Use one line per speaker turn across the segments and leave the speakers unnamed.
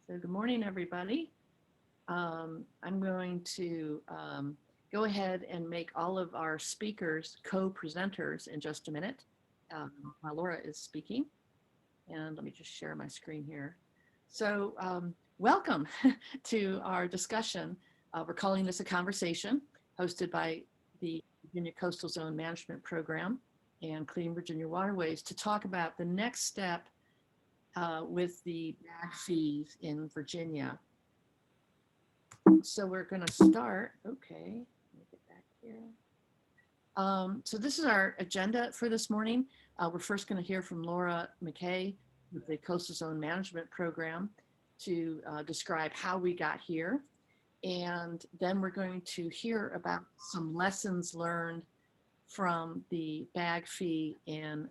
So good morning, everybody. I'm going to go ahead and make all of our speakers co-presenters in just a minute while Laura is speaking. And let me just share my screen here. So welcome to our discussion. We're calling this a conversation hosted by the Virginia Coastal Zone Management Program and Clean Virginia Waterways to talk about the next step with the bag fees in Virginia. So we're going to start. Okay, let me get back here. So this is our agenda for this morning. We're first going to hear from Laura McKay with the Coastal Zone Management Program to describe how we got here. And then we're going to hear about some lessons learned from the bag fee in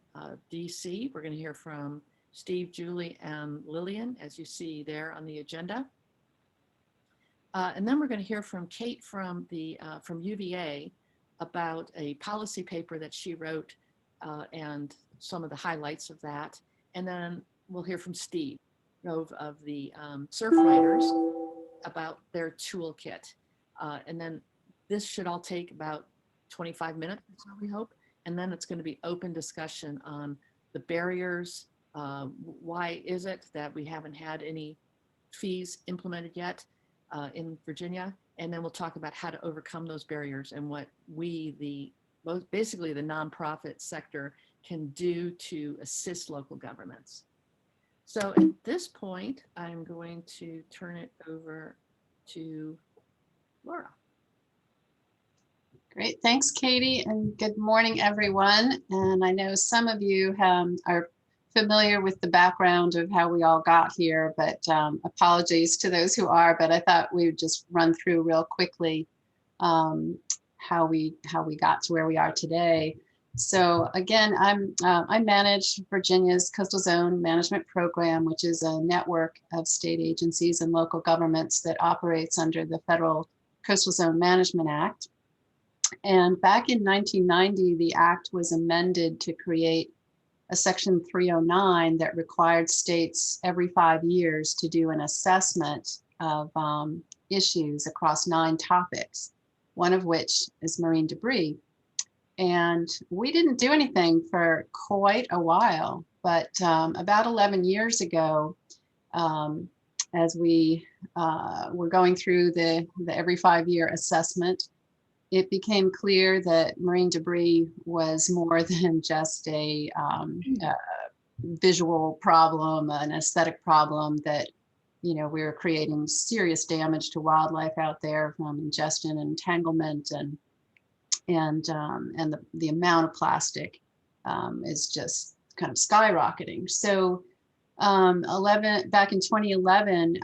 DC. We're going to hear from Steve, Julie, and Lillian, as you see there on the agenda. And then we're going to hear from Kate from UVA about a policy paper that she wrote and some of the highlights of that. And then we'll hear from Steve of the surf riders about their toolkit. And then this should all take about 25 minutes, so we hope. And then it's going to be open discussion on the barriers. Why is it that we haven't had any fees implemented yet in Virginia? And then we'll talk about how to overcome those barriers and what we, basically the nonprofit sector, can do to assist local governments. So at this point, I'm going to turn it over to Laura.
Great, thanks, Katie, and good morning, everyone. And I know some of you are familiar with the background of how we all got here, but apologies to those who are, but I thought we would just run through real quickly how we got to where we are today. So again, I manage Virginia's Coastal Zone Management Program, which is a network of state agencies and local governments that operates under the Federal Coastal Zone Management Act. And back in 1990, the act was amended to create a section 309 that required states every 5 years to do an assessment of issues across 9 topics, one of which is marine debris. And we didn't do anything for quite a while, but about 11 years ago, as we were going through the every 5-year assessment, it became clear that marine debris was more than just a visual problem, an aesthetic problem, that we were creating serious damage to wildlife out there from ingestion and entanglement, and the amount of plastic is just kind of skyrocketing. So back in 2011,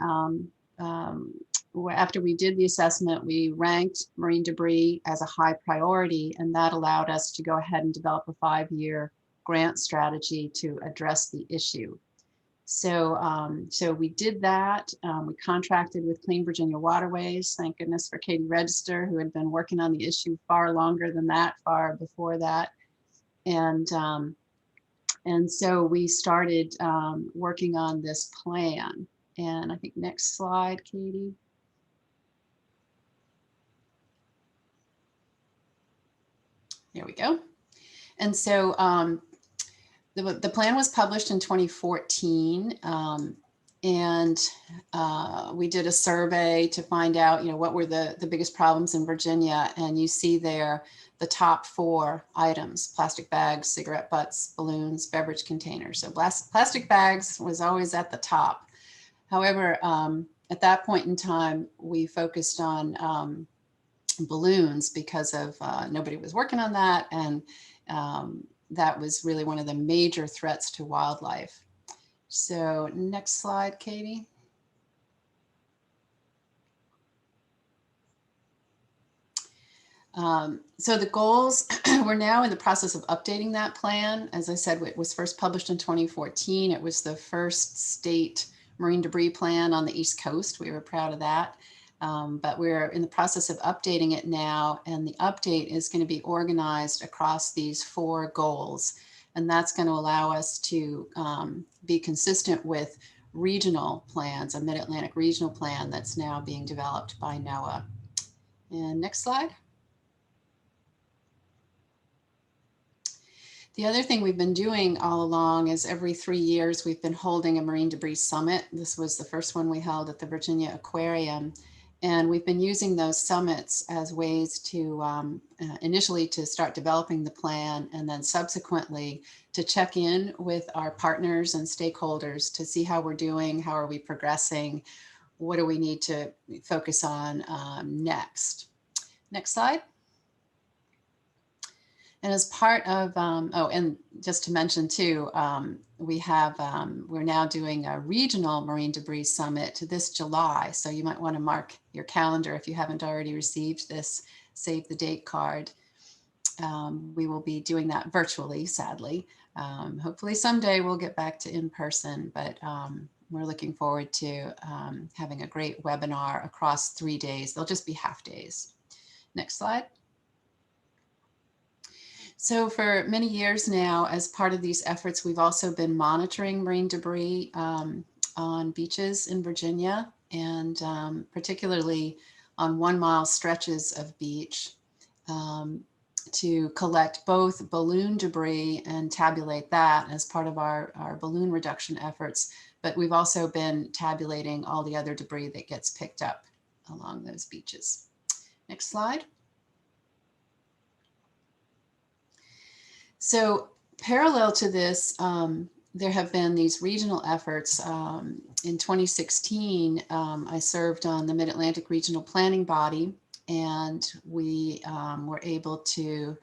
after we did the assessment, we ranked marine debris as a high priority, and that allowed us to go ahead and develop a 5-year grant strategy to address the issue. So, we did that. We contracted with Clean Virginia Waterways. Thank goodness for Katie Register, who had been working on the issue far longer than that, far before that. And so we started working on this plan. And I think next slide, Katie. There we go. And so the plan was published in 2014, and we did a survey to find out, what were the biggest problems in Virginia. And you see there the top 4 items: plastic bags, cigarette butts, balloons, beverage containers. So plastic bags was always at the top. However, at that point in time, we focused on balloons because of nobody was working on that, and that was really one of the major threats to wildlife. So next slide, Katie. So the goals, we're now in the process of updating that plan. As I said, it was first published in 2014. It was the first state marine debris plan on the East Coast. We were proud of that. But we're in the process of updating it now, and the update is going to be organized across these 4 goals. And that's going to allow us to be consistent with regional plans, a Mid-Atlantic regional plan that's now being developed by NOAA. And next slide. The other thing we've been doing all along is every 3 years we've been holding a marine debris summit. This was the first one we held at the Virginia Aquarium. And we've been using those summits as ways to initially to start developing the plan, and then subsequently to check in with our partners and stakeholders to see how we're doing, how are we progressing, what do we need to focus on next. Next slide. And as part of, oh, and just to mention too, we're now doing a regional marine debris summit this July. So you might want to mark your calendar if you haven't already received this save the date card. We will be doing that virtually, sadly. Hopefully someday we'll get back to in person, but we're looking forward to having a great webinar across 3 days. They'll just be half days. Next slide. So for many years now, as part of these efforts, we've also been monitoring marine debris on beaches in Virginia, and particularly on 1 mile stretches of beach to collect both balloon debris and tabulate that as part of our balloon reduction efforts. But we've also been tabulating all the other debris that gets picked up along those beaches. Next slide. So parallel to this, there have been these regional efforts. In 2016, I served on the Mid-Atlantic Regional Planning Body, and we were able to,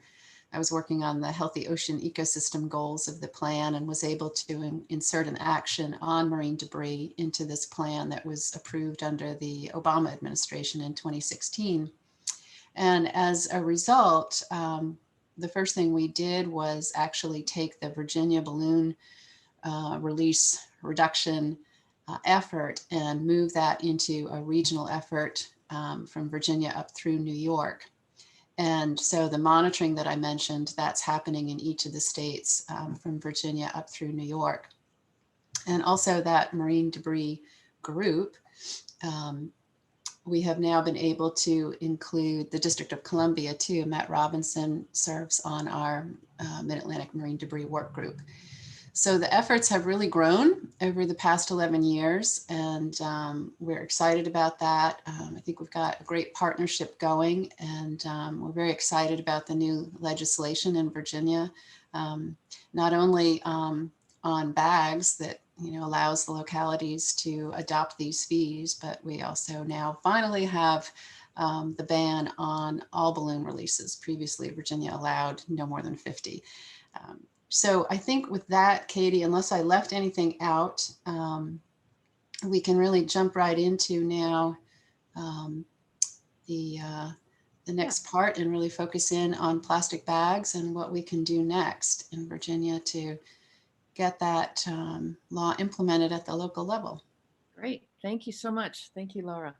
I was working on the healthy ocean ecosystem goals of the plan and was able to insert an action on marine debris into this plan that was approved under the Obama administration in 2016. And as a result, the first thing we did was actually take the Virginia balloon release reduction effort and move that into a regional effort from Virginia up through New York. And so the monitoring that I mentioned, that's happening in each of the states from Virginia up through New York. And also that marine debris group, we have now been able to include the District of Columbia too. Matt Robinson serves on our Mid-Atlantic Marine Debris Work Group. So the efforts have really grown over the past 11 years, and we're excited about that. I think we've got a great partnership going, and we're very excited about the new legislation in Virginia, not only on bags that allows the localities to adopt these fees, but we also now finally have the ban on all balloon releases. Previously, Virginia allowed no more than 50. So I think with that, Katie, unless I left anything out, we can really jump right into now the next part and really focus in on plastic bags and what we can do next in Virginia to get that law implemented at the local level.
Great. Thank you so much. Thank you, Laura.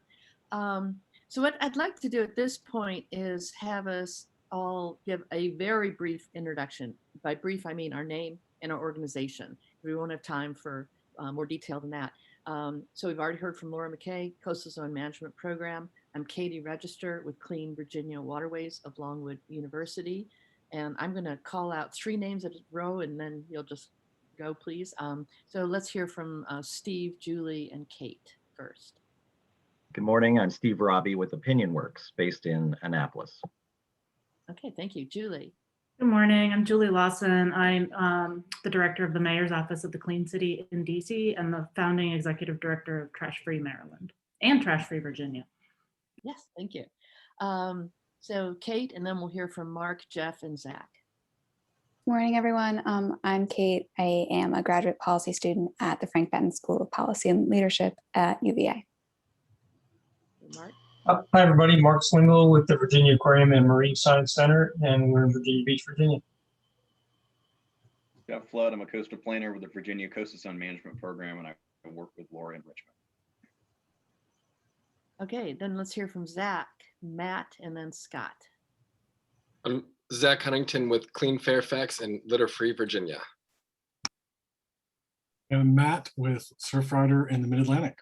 So what I'd like to do at this point is have us all give a very brief introduction. By brief, I mean our name and our organization. We won't have time for more detail than that. So we've already heard from Laura McKay, Coastal Zone Management Program. I'm Katie Register with Clean Virginia Waterways of Longwood University. And I'm going to call out 3 names at a row, and then you'll just go, please. So let's hear from Steve, Julie, and Kate first.
Good morning. I'm Steve Robbie with Opinion Works, based in Annapolis.
Okay, thank you. Julie.
Good morning. I'm Julie Lawson. I'm the director of the Mayor's Office of the Clean City in DC and the founding executive director of Trash Free Maryland and Trash Free Virginia.
Yes, thank you. So Kate, and then we'll hear from Mark, Jeff, and Zach.
Morning, everyone. I'm Kate. I am a graduate policy student at the Frank Benton School of Policy and Leadership at UVA.
Mark.
Hi, everybody. Mark Swingle with the Virginia Aquarium and Marine Science Center, and we're in Virginia Beach, Virginia.
Jeff Flood. I'm a coastal planner with the Virginia Coastal Zone Management Program, and I work with Laura in Richmond.
Okay, then let's hear from Zach, Matt, and then Scott.
I'm Zach Huntington with Clean Fairfax and Litter Free Virginia.
I'm Matt with Surfrider in the Mid-Atlantic.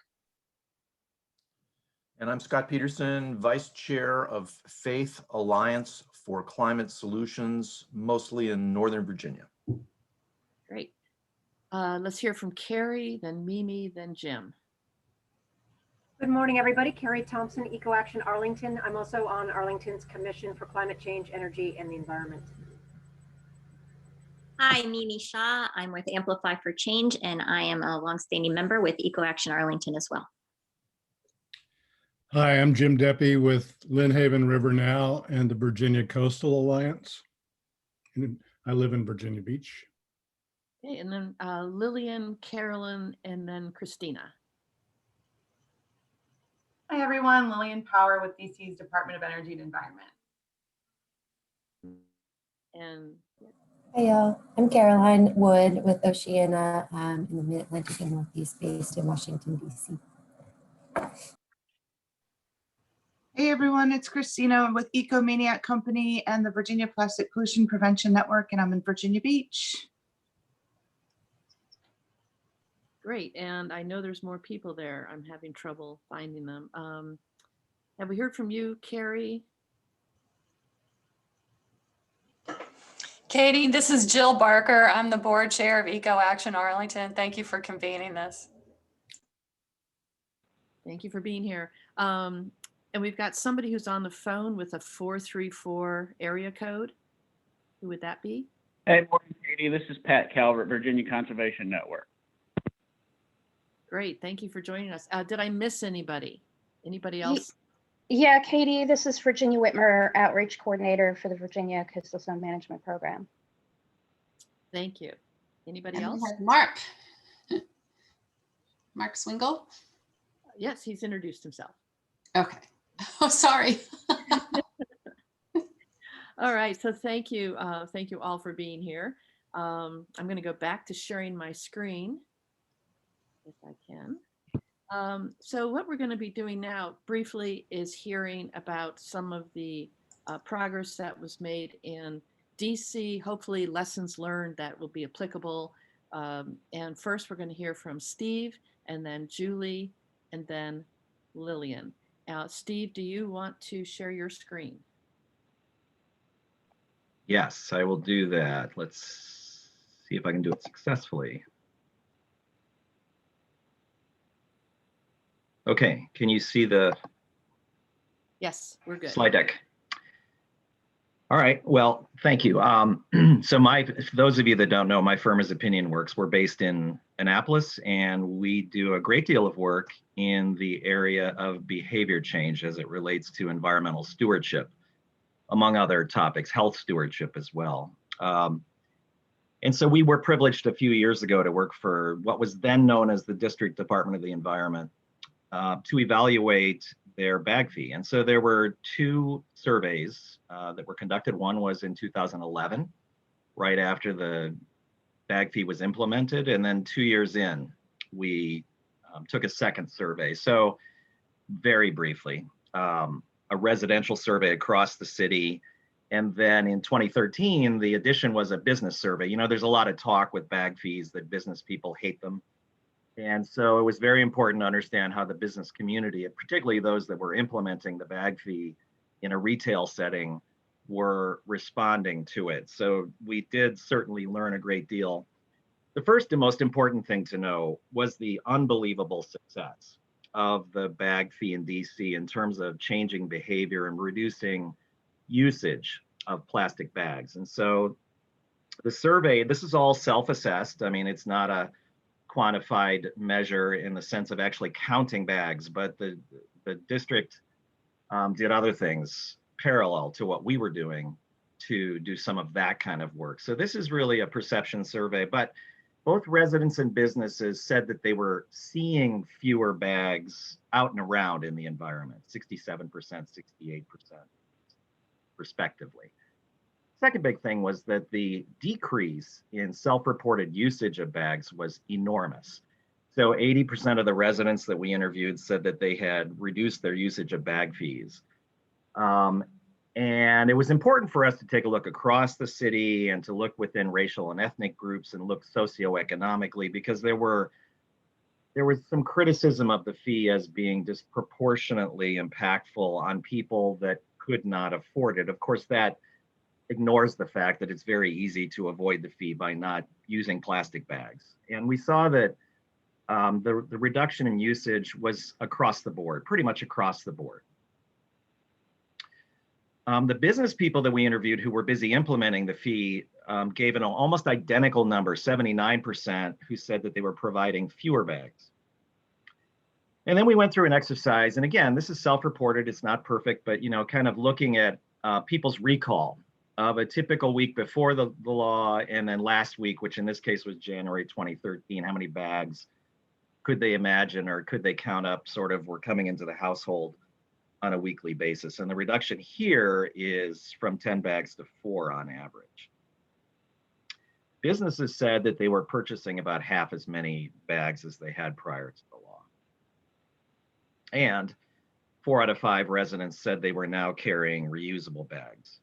And I'm Scott Peterson, Vice Chair of Faith Alliance for Climate Solutions, mostly in Northern Virginia.
Great. Let's hear from Carrie, then Mimi, then Jim.
Good morning, everybody. Carrie Thompson, Eco Action Arlington. I'm also on Arlington's Commission for Climate Change, Energy, and the Environment.
Hi, Mimi Shaw. I'm with Amplify for Change, and I am a longstanding member with Eco Action Arlington as well.
Hi, I'm Jim Deppie with Lynn Haven River Now and the Virginia Coastal Alliance. And I live in Virginia Beach.
Okay, and then Lillian, Carolyn, and then Christina.
Hi, everyone. Lillian Power with DC's Department of Energy and Environment.
And
Hey y'all, I'm Caroline Wood with Oceana in the Mid-Atlantic and Northeast, based in Washington, D.C.
Hey, everyone. It's Christina with Ecomaniac Company and the Virginia Plastic Pollution Prevention Network, and I'm in Virginia Beach.
great, and I know there's more people there. I'm having trouble finding them. Have we heard from you, Carrie?
Katie, this is Jill Barker. I'm the board chair of Eco Action Arlington. Thank you for convening this.
Thank you for being here. And we've got somebody who's on the phone with a 434 area code. Who would that be?
Hey, morning, Katie. This is Pat Calvert, Virginia Conservation Network.
Great. Thank you for joining us. Did I miss anybody? Anybody else?
Yeah, Katie, this is Virginia Whitmer, Outreach Coordinator for the Virginia Coastal Zone Management Program.
Thank you. Anybody
And
else?
we have Mark. Mark Swingle?
Yes, he's introduced himself.
Okay. Oh, sorry.
All right, so thank you. Thank you all for being here. I'm going to go back to sharing my screen, if I can. So what we're going to be doing now briefly is hearing about some of the progress that was made in DC, hopefully lessons learned that will be applicable. And first we're going to hear from Steve, and then Julie, and then Lillian. Steve, do you want to share your screen?
Yes, I will do that. Let's see if I can do it successfully. Okay, can you see the
Yes, we're good.
slide deck? All right, well, thank you. So for those of you that don't know, my firm is Opinion Works. We're based in Annapolis, and we do a great deal of work in the area of behavior change as it relates to environmental stewardship, among other topics, health stewardship as well. And so we were privileged a few years ago to work for what was then known as the District Department of the Environment to evaluate their bag fee. And so there were two surveys that were conducted. One was in 2011, right after the bag fee was implemented. And then 2 years in, we took a second survey. So very briefly, a residential survey across the city. And then in 2013, the addition was a business survey. You know, there's a lot of talk with bag fees that business people hate them. And so it was very important to understand how the business community, particularly those that were implementing the bag fee in a retail setting, were responding to it. So we did certainly learn a great deal. The first and most important thing to know was the unbelievable success of the bag fee in DC in terms of changing behavior and reducing usage of plastic bags. And so the survey, this is all self-assessed. I mean, it's not a quantified measure in the sense of actually counting bags, but the district did other things parallel to what we were doing to do some of that kind of work. So this is really a perception survey, but both residents and businesses said that they were seeing fewer bags out and around in the environment, 67%, 68%, respectively. Second big thing was that the decrease in self-reported usage of bags was enormous. So 80% of the residents that we interviewed said that they had reduced their usage of bag fees. And it was important for us to take a look across the city and to look within racial and ethnic groups and look socioeconomically, because there was some criticism of the fee as being disproportionately impactful on people that could not afford it. Of course, that ignores the fact that it's very easy to avoid the fee by not using plastic bags. And we saw that the reduction in usage was across the board, pretty much across the board. The business people that we interviewed who were busy implementing the fee gave an almost identical number, 79%, who said that they were providing fewer bags. And then we went through an exercise, and again, this is self-reported, it's not perfect, but kind of looking at people's recall of a typical week before the law, and then last week, which in this case was January 2013, how many bags could they imagine or could they count up sort of were coming into the household on a weekly basis. And the reduction here is from 10 bags to 4 on average. Businesses said that they were purchasing about half as many bags as they had prior to the law. And 4 out of 5 residents said they were now carrying reusable bags.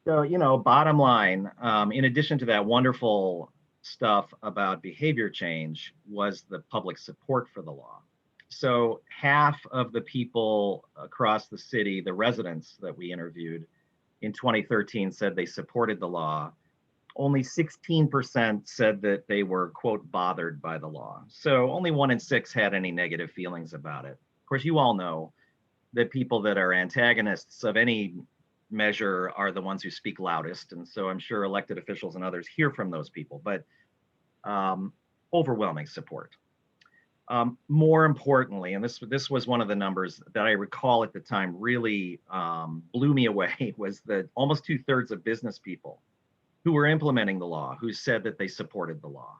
So, bottom line, in addition to that wonderful stuff about behavior change, was the public support for the law. So half of the people across the city, the residents that we interviewed in 2013, said they supported the law. Only 16% said that they were, quote, bothered by the law. So only 1 in 6 had any negative feelings about it. Of course, you all know that people that are antagonists of any measure are the ones who speak loudest. And so I'm sure elected officials and others hear from those people, but overwhelming support. More importantly, and this was one of the numbers that I recall at the time really blew me away, was that almost 2/3 of business people who were implementing the law who said that they supported the law.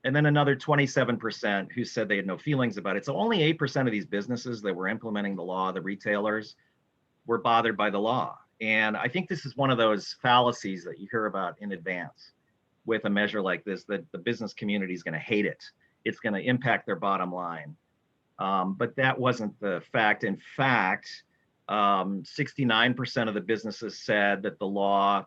And then another 27% who said they had no feelings about it. So only 8% of these businesses that were implementing the law, the retailers, were bothered by the law. And I think this is one of those fallacies that you hear about in advance with a measure like this, that the business community is going to hate it. It's going to impact their bottom line. But that wasn't the fact. In fact, 69% of the businesses said that the law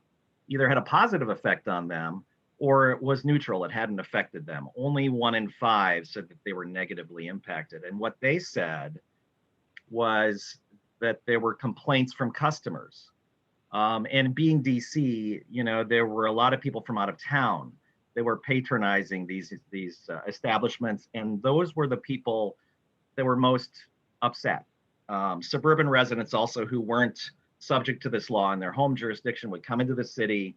either had a positive effect on them or it was neutral, it hadn't affected them. Only 1 in 5 said that they were negatively impacted. And what they said was that there were complaints from customers. And being DC, there were a lot of people from out of town. They were patronizing these establishments, and those were the people that were most upset. Suburban residents also who weren't subject to this law in their home jurisdiction would come into the city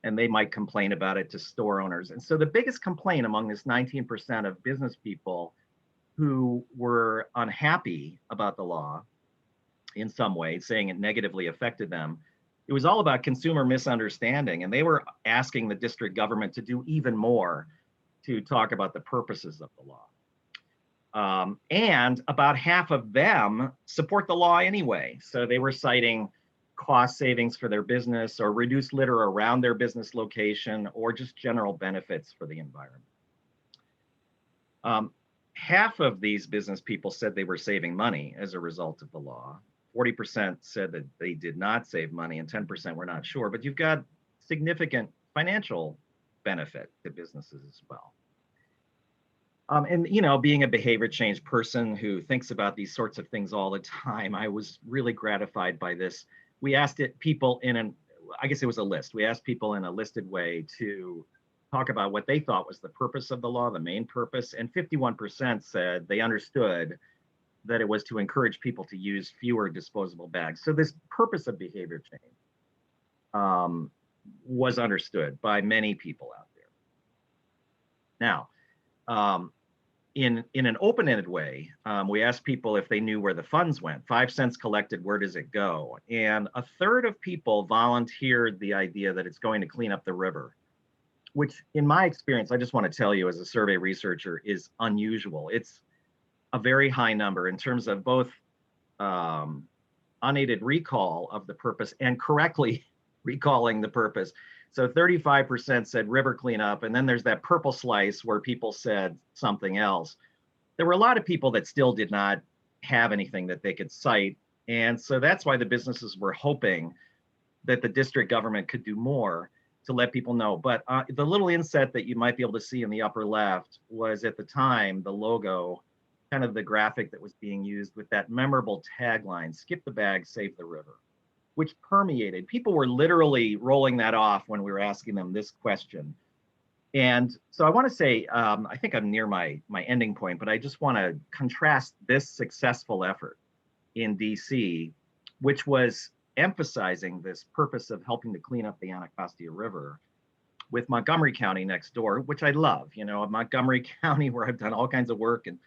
and they might complain about it to store owners. And so the biggest complaint among this 19% of business people who were unhappy about the law in some way, saying it negatively affected them, it was all about consumer misunderstanding. And they were asking the district government to do even more to talk about the purposes of the law. And about half of them support the law anyway. So they were citing cost savings for their business or reduced litter around their business location or just general benefits for the environment. Half of these business people said they were saving money as a result of the law. 40% said that they did not save money and 10% were not sure, but you've got significant financial benefit to businesses as well. And being a behavior change person who thinks about these sorts of things all the time, I was really gratified by this. We asked people I guess it was a list. We asked people in a listed way to talk about what they thought was the purpose of the law, the main purpose, and 51% said they understood that it was to encourage people to use fewer disposable bags. So this purpose of behavior change was understood by many people out there. Now, in an open-ended way, we asked people if they knew where the funds went. 5 cents collected, where does it go? And a third of people volunteered the idea that it's going to clean up the river, which in my experience, I just want to tell you as a survey researcher, is unusual. It's a very high number in terms of both unaided recall of the purpose and correctly recalling the purpose. So 35% said river cleanup, and then there's that purple slice where people said something else. There were a lot of people that still did not have anything that they could cite, And so that's why the businesses were hoping that the district government could do more to let people know. But the little inset that you might be able to see in the upper left was at the time, the logo, kind of the graphic that was being used with that memorable tagline, "Skip the bag, save the river," which permeated. People were literally rolling that off when we were asking them this question. And so I want to say, I think I'm near my ending point, but I just want to contrast this successful effort in DC, which was emphasizing this purpose of helping to clean up the Anacostia River, with Montgomery County next door, which I love, Montgomery County, where I've done all kinds of work and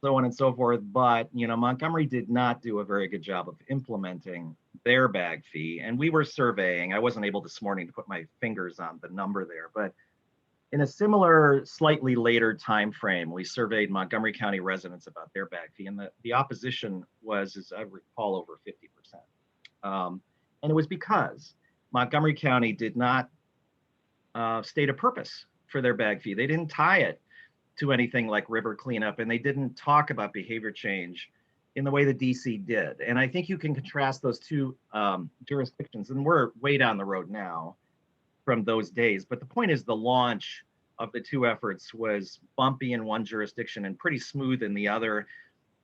so on and so forth. But, Montgomery did not do a very good job of implementing their bag fee. And we were surveying, I wasn't able this morning to put my fingers on the number there, but in a similar, slightly later time frame, we surveyed Montgomery County residents about their bag fee, and the opposition was, as I recall, over 50%. And it was because Montgomery County did not state a purpose for their bag fee. They didn't tie it to anything like river cleanup, and they didn't talk about behavior change in the way that DC did. And I think you can contrast those two jurisdictions, and we're way down the road now from those days. But the point is, the launch of the two efforts was bumpy in one jurisdiction and pretty smooth in the other.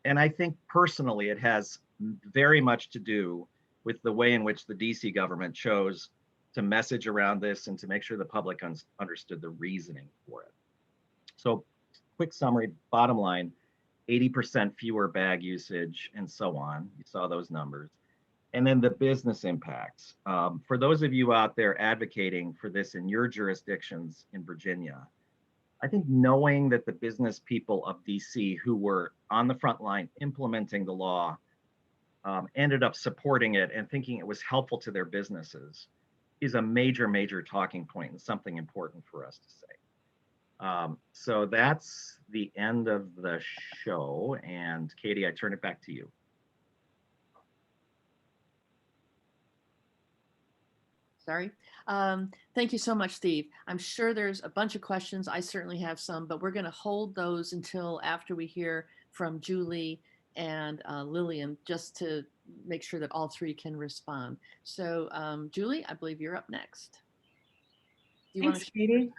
And I think personally, it has very much to do with the way in which the DC government chose to message around this and to make sure the public understood the reasoning for it. So quick summary, bottom line, 80% fewer bag usage and so on. You saw those numbers. And then the business impacts. For those of you out there advocating for this in your jurisdictions in Virginia, I think knowing that the business people of DC who were on the front line implementing the law ended up supporting it and thinking it was helpful to their businesses is a major, major talking point and something important for us to say. So that's the end of the show. And Katie, I turn it back to you.
Sorry. Thank you so much, Steve. I'm sure there's a bunch of questions. I certainly have some, but we're going to hold those until after we hear from Julie and Lillian, just to make sure that all three can respond. So Julie, I believe you're up next. Do you
Thanks, Katie.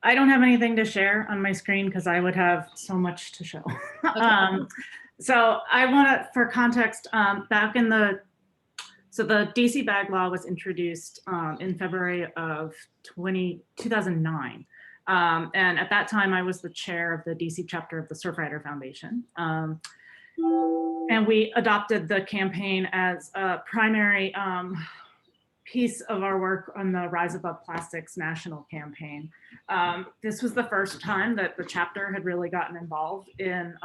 I don't have anything to share on my screen because I would have so much to show.
Okay.
So I want to, for context, back in the DC bag law was introduced in February of 2009. And at that time, I was the chair of the DC chapter of the Surfrider Foundation. And we adopted the campaign as a primary piece of our work on the Rise Above Plastics national campaign. This was the first time that the chapter had really gotten involved in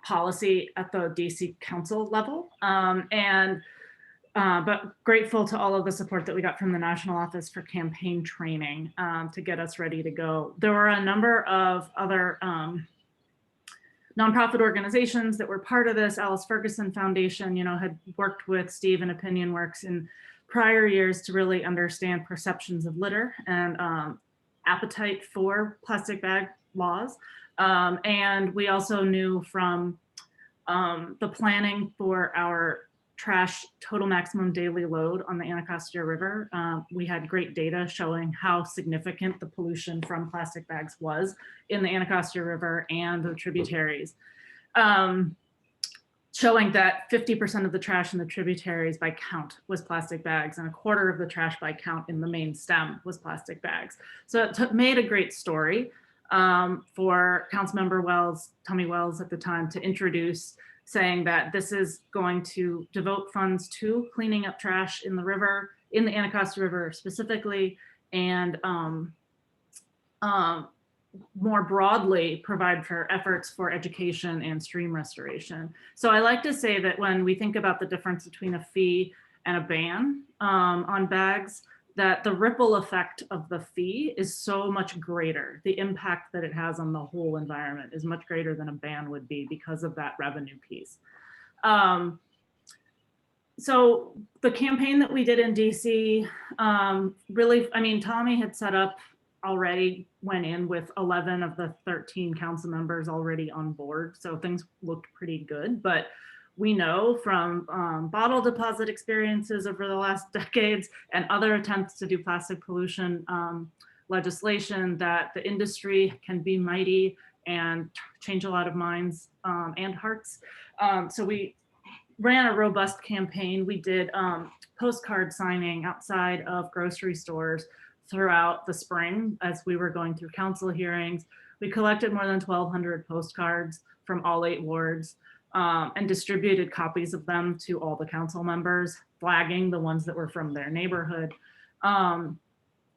policy at the DC council level. But grateful to all of the support that we got from the National Office for Campaign Training to get us ready to go. There were a number of other nonprofit organizations that were part of this. Alice Ferguson Foundation, had worked with Steve and Opinion Works in prior years to really understand perceptions of litter and appetite for plastic bag laws. And we also knew from the planning for our trash total maximum daily load on the Anacostia River, we had great data showing how significant the pollution from plastic bags was in the Anacostia River and the tributaries, showing that 50% of the trash in the tributaries by count was plastic bags, and a quarter of the trash by count in the main stem was plastic bags. So it made a great story for Councilmember Wells, Tommy Wells at the time, to introduce, saying that this is going to devote funds to cleaning up trash in the river, in the Anacostia River specifically, and more broadly provide for efforts for education and stream restoration. So I like to say that when we think about the difference between a fee and a ban on bags, that the ripple effect of the fee is so much greater. The impact that it has on the whole environment is much greater than a ban would be because of that revenue piece. So the campaign that we did in DC, really, Tommy had set up already, went in with 11 of the 13 council members already on board. So things looked pretty good, but we know from bottle deposit experiences over the last decades and other attempts to do plastic pollution legislation that the industry can be mighty and change a lot of minds and hearts. So we ran a robust campaign. We did postcard signing outside of grocery stores throughout the spring as we were going through council hearings. We collected more than 1,200 postcards from all 8 wards and distributed copies of them to all the council members, flagging the ones that were from their neighborhood.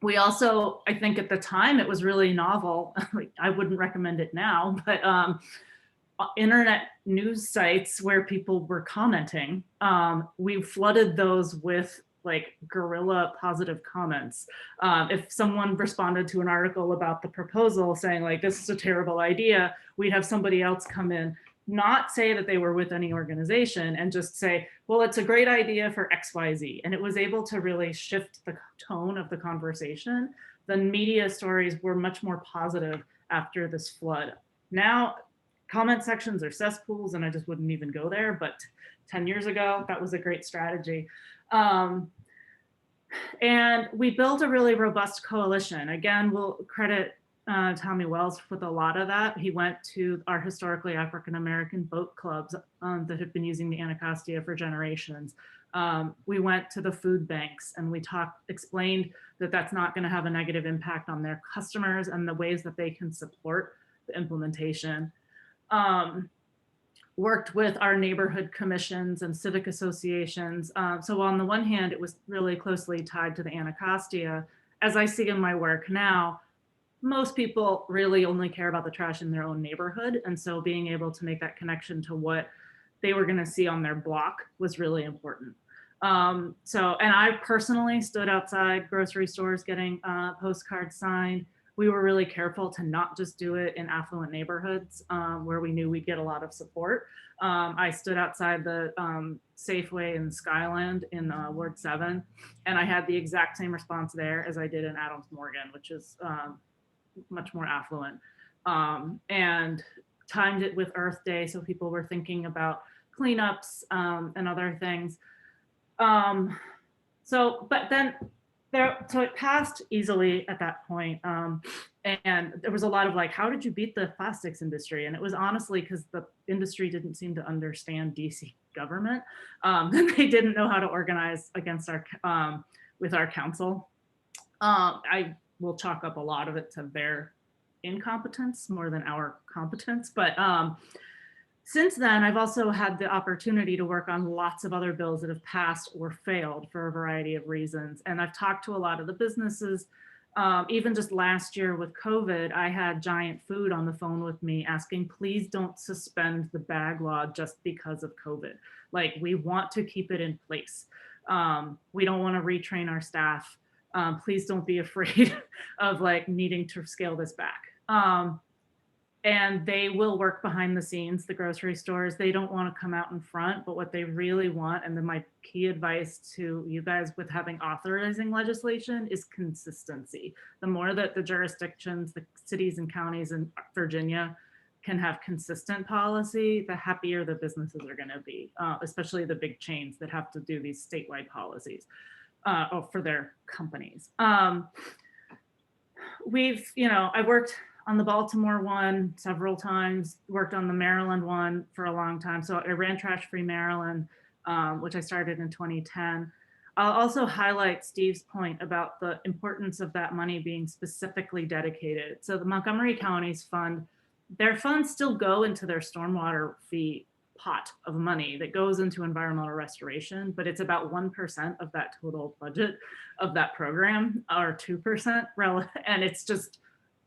We also, I think at the time it was really novel. I wouldn't recommend it now, but internet news sites where people were commenting, we flooded those with like guerrilla positive comments. If someone responded to an article about the proposal saying like, this is a terrible idea, we'd have somebody else come in, not say that they were with any organization and just say, well, it's a great idea for XYZ. And it was able to really shift the tone of the conversation. The media stories were much more positive after this flood. Now, comment sections are cesspools and I just wouldn't even go there, but 10 years ago, that was a great strategy. And we built a really robust coalition. Again, we'll credit Tommy Wells with a lot of that. He went to our historically African-American boat clubs that have been using the Anacostia for generations. We went to the food banks and we explained that that's not going to have a negative impact on their customers and the ways that they can support the implementation. Worked with our neighborhood commissions and civic associations. So on the one hand, it was really closely tied to the Anacostia. As I see in my work now, most people really only care about the trash in their own neighborhood. And so being able to make that connection to what they were gonna see on their block was really important. And I personally stood outside grocery stores getting postcards signed. We were really careful to not just do it in affluent neighborhoods where we knew we'd get a lot of support. I stood outside the Safeway in Skyland in Ward 7, and I had the exact same response there as I did in Adams Morgan, which is much more affluent, and timed it with Earth Day. So people were thinking about cleanups and other things. But then so it passed easily at that point. And there was a lot of like, how did you beat the plastics industry? And it was honestly because the industry didn't seem to understand DC government. They didn't know how to organize against with our council. I will chalk up a lot of it to their incompetence more than our competence. But since then, I've also had the opportunity to work on lots of other bills that have passed or failed for a variety of reasons. And I've talked to a lot of the businesses. Even just last year with COVID, I had Giant Food on the phone with me asking, please don't suspend the bag law just because of COVID. Like, we want to keep it in place. We don't want to retrain our staff. Please don't be afraid of like needing to scale this back. And they will work behind the scenes, the grocery stores. They don't want to come out in front, but what they really want, and then my key advice to you guys with having authorizing legislation is consistency. The more that the jurisdictions, the cities and counties in Virginia can have consistent policy, the happier the businesses are gonna be, especially the big chains that have to do these statewide policies for their companies. I've worked on the Baltimore one several times, worked on the Maryland one for a long time. So I ran Trash Free Maryland, which I started in 2010. I'll also highlight Steve's point about the importance of that money being specifically dedicated. So the Montgomery County's fund, their funds still go into their stormwater fee pot of money that goes into environmental restoration, but it's about 1% of that total budget of that program, or 2%, and it's just,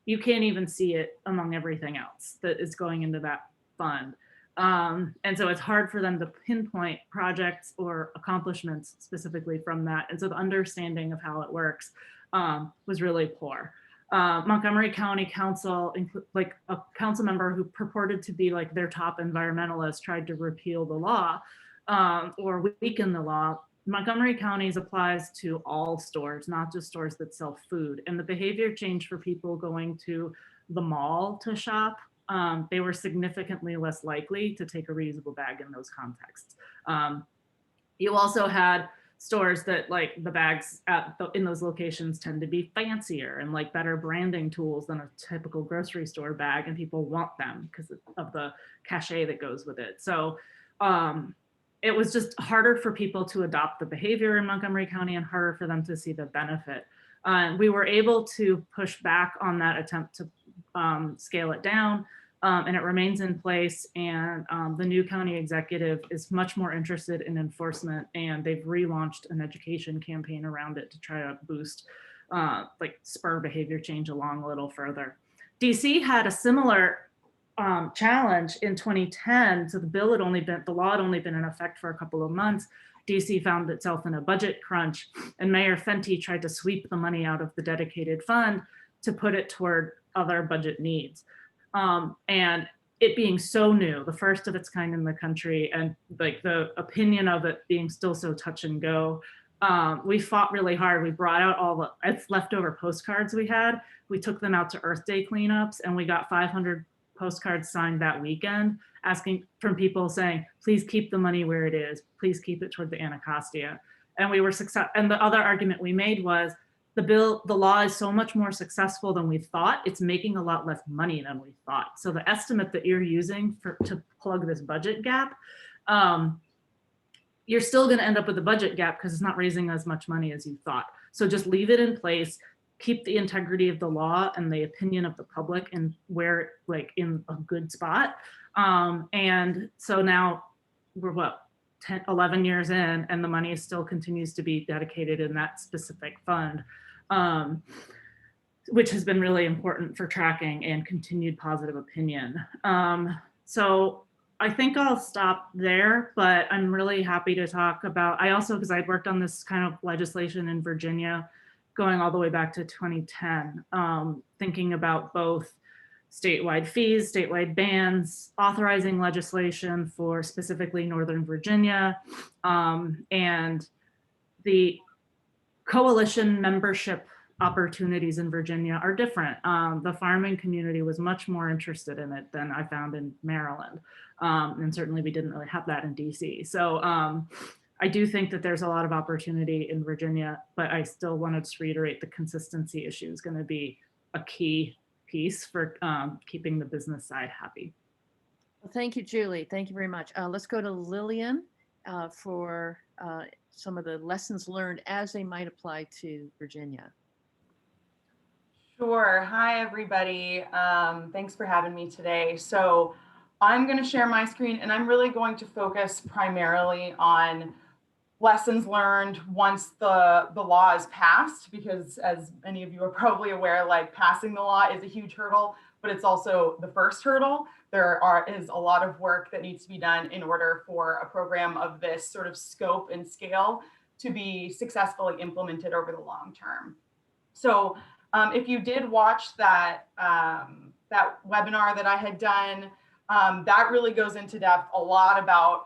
you can't even see it among everything else that is going into that fund. And so it's hard for them to pinpoint projects or accomplishments specifically from that. And so the understanding of how it works was really poor. Montgomery County Council, like a council member who purported to be like their top environmentalist, tried to repeal the law or weaken the law. Montgomery County's applies to all stores, not just stores that sell food. And the behavior change for people going to the mall to shop they were significantly less likely to take a reusable bag in those contexts. You also had stores that like the bags in those locations tend to be fancier and like better branding tools than a typical grocery store bag, and people want them because of the cachet that goes with it. So it was just harder for people to adopt the behavior in Montgomery County and harder for them to see the benefit. We were able to push back on that attempt to scale it down, and it remains in place. And the new county executive is much more interested in enforcement, and they've relaunched an education campaign around it to try to boost, like spur behavior change along a little further. DC had a similar challenge in 2010. So the law had only been in effect for a couple of months. DC found itself in a budget crunch, and Mayor Fenty tried to sweep the money out of the dedicated fund to put it toward other budget needs. And it being so new, the first of its kind in the country, and like the opinion of it being still so touch and go, we fought really hard. We brought out all the leftover postcards we had. We took them out to Earth Day cleanups, and we got 500 postcards signed that weekend, asking from people saying, please keep the money where it is. Please keep it toward the Anacostia. And we were successful. And the other argument we made was the law is so much more successful than we thought. It's making a lot less money than we thought. So the estimate that you're using to plug this budget gap, you're still going to end up with a budget gap because it's not raising as much money as you thought. So just leave it in place, keep the integrity of the law and the opinion of the public and where like in a good spot. And so now we're 11 years in, and the money still continues to be dedicated in that specific fund, which has been really important for tracking and continued positive opinion. So I think I'll stop there, but I'm really happy to talk about, because I'd worked on this kind of legislation in Virginia going all the way back to 2010, thinking about both statewide fees, statewide bans, authorizing legislation for specifically Northern Virginia, and the coalition membership opportunities in Virginia are different. The farming community was much more interested in it than I found in Maryland. And certainly we didn't really have that in DC. So I do think that there's a lot of opportunity in Virginia, but I still wanted to reiterate the consistency issue is going to be a key piece for keeping the business side happy.
Well, thank you, Julie. Thank you very much. Let's go to Lillian for some of the lessons learned as they might apply to Virginia.
Sure. Hi, everybody. Thanks for having me today. So I'm going to share my screen, and I'm really going to focus primarily on lessons learned once the law is passed, because as many of you are probably aware, like passing the law is a huge hurdle, but it's also the first hurdle. There is a lot of work that needs to be done in order for a program of this sort of scope and scale to be successfully implemented over the long term. So if you did watch that, that webinar that I had done, that really goes into depth a lot about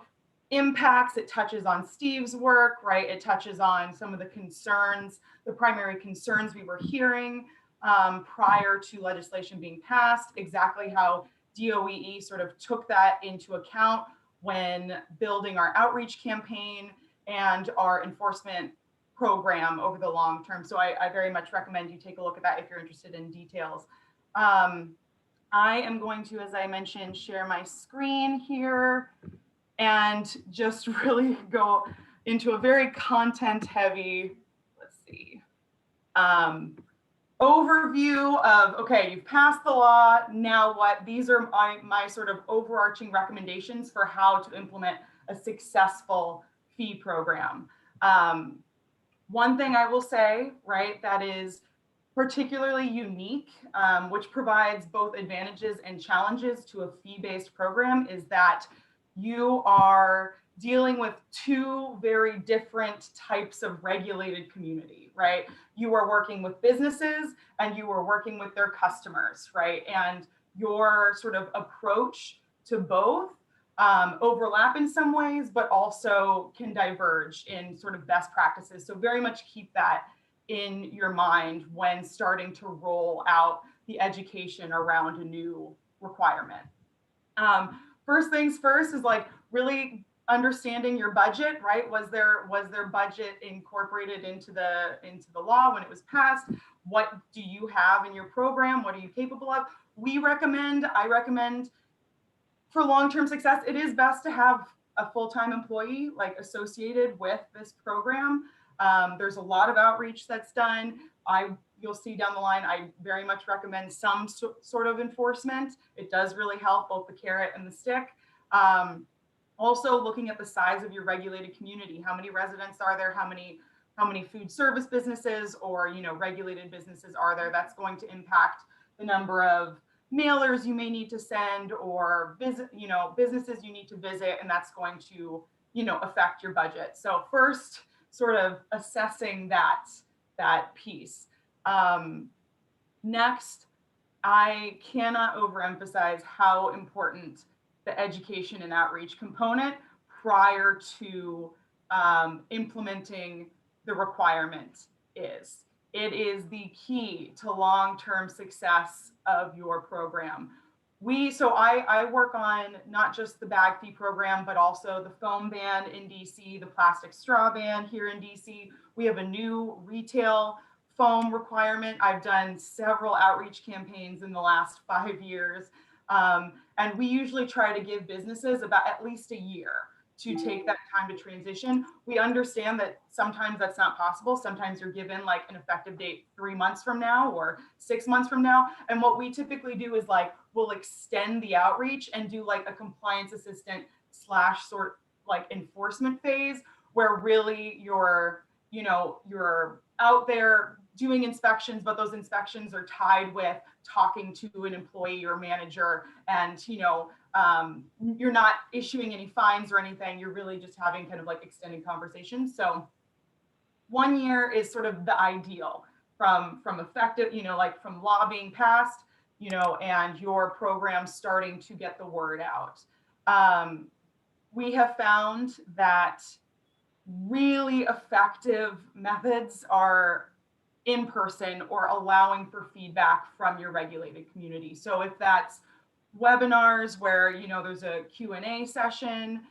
impacts. It touches on Steve's work, right? It touches on some of the concerns, the primary concerns we were hearing prior to legislation being passed, exactly how DOEE sort of took that into account when building our outreach campaign and our enforcement program over the long term. So I very much recommend you take a look at that if you're interested in details. I am going to, as I mentioned, share my screen here and just really go into a very content heavy, let's see, overview of, okay, you've passed the law, now what? These are my sort of overarching recommendations for how to implement a successful fee program. One thing I will say, right, that is particularly unique, which provides both advantages and challenges to a fee-based program, is that you are dealing with two very different types of regulated community, right? You are working with businesses and you are working with their customers, right? And your sort of approach to both overlap in some ways, but also can diverge in sort of best practices. So very much keep that in your mind when starting to roll out the education around a new requirement. First things first is like really understanding your budget, right? Was their budget incorporated into the law when it was passed? What do you have in your program? What are you capable of? I recommend for long-term success, it is best to have a full-time employee like associated with this program. There's a lot of outreach that's done. You'll see down the line, I very much recommend some sort of enforcement. It does really help both the carrot and the stick. Also looking at the size of your regulated community. How many residents are there? How many food service businesses or, regulated businesses are there? That's going to impact the number of mailers you may need to send or businesses you need to visit, and that's going to, affect your budget. So first, sort of assessing that piece. Next, I cannot overemphasize how important the education and outreach component prior to implementing the requirement is. It is the key to long-term success of your program. I work on not just the bag fee program, but also the foam ban in DC, the plastic straw ban here in DC. We have a new retail foam requirement. I've done several outreach campaigns in the last 5 years. And we usually try to give businesses about at least a year to take that time to transition. We understand that sometimes that's not possible. Sometimes you're given like an effective date 3 months from now or 6 months from now. And what we typically do is like, we'll extend the outreach and do like a compliance assistant / sort like enforcement phase where really you're out there doing inspections, but those inspections are tied with talking to an employee or manager, and you're not issuing any fines or anything. You're really just having kind of like extended conversations. So 1 year is sort of the ideal from effective, like from law being passed, and your program starting to get the word out. We have found that really effective methods are in person or allowing for feedback from your regulated community. So if that's webinars where there's a Q&A session,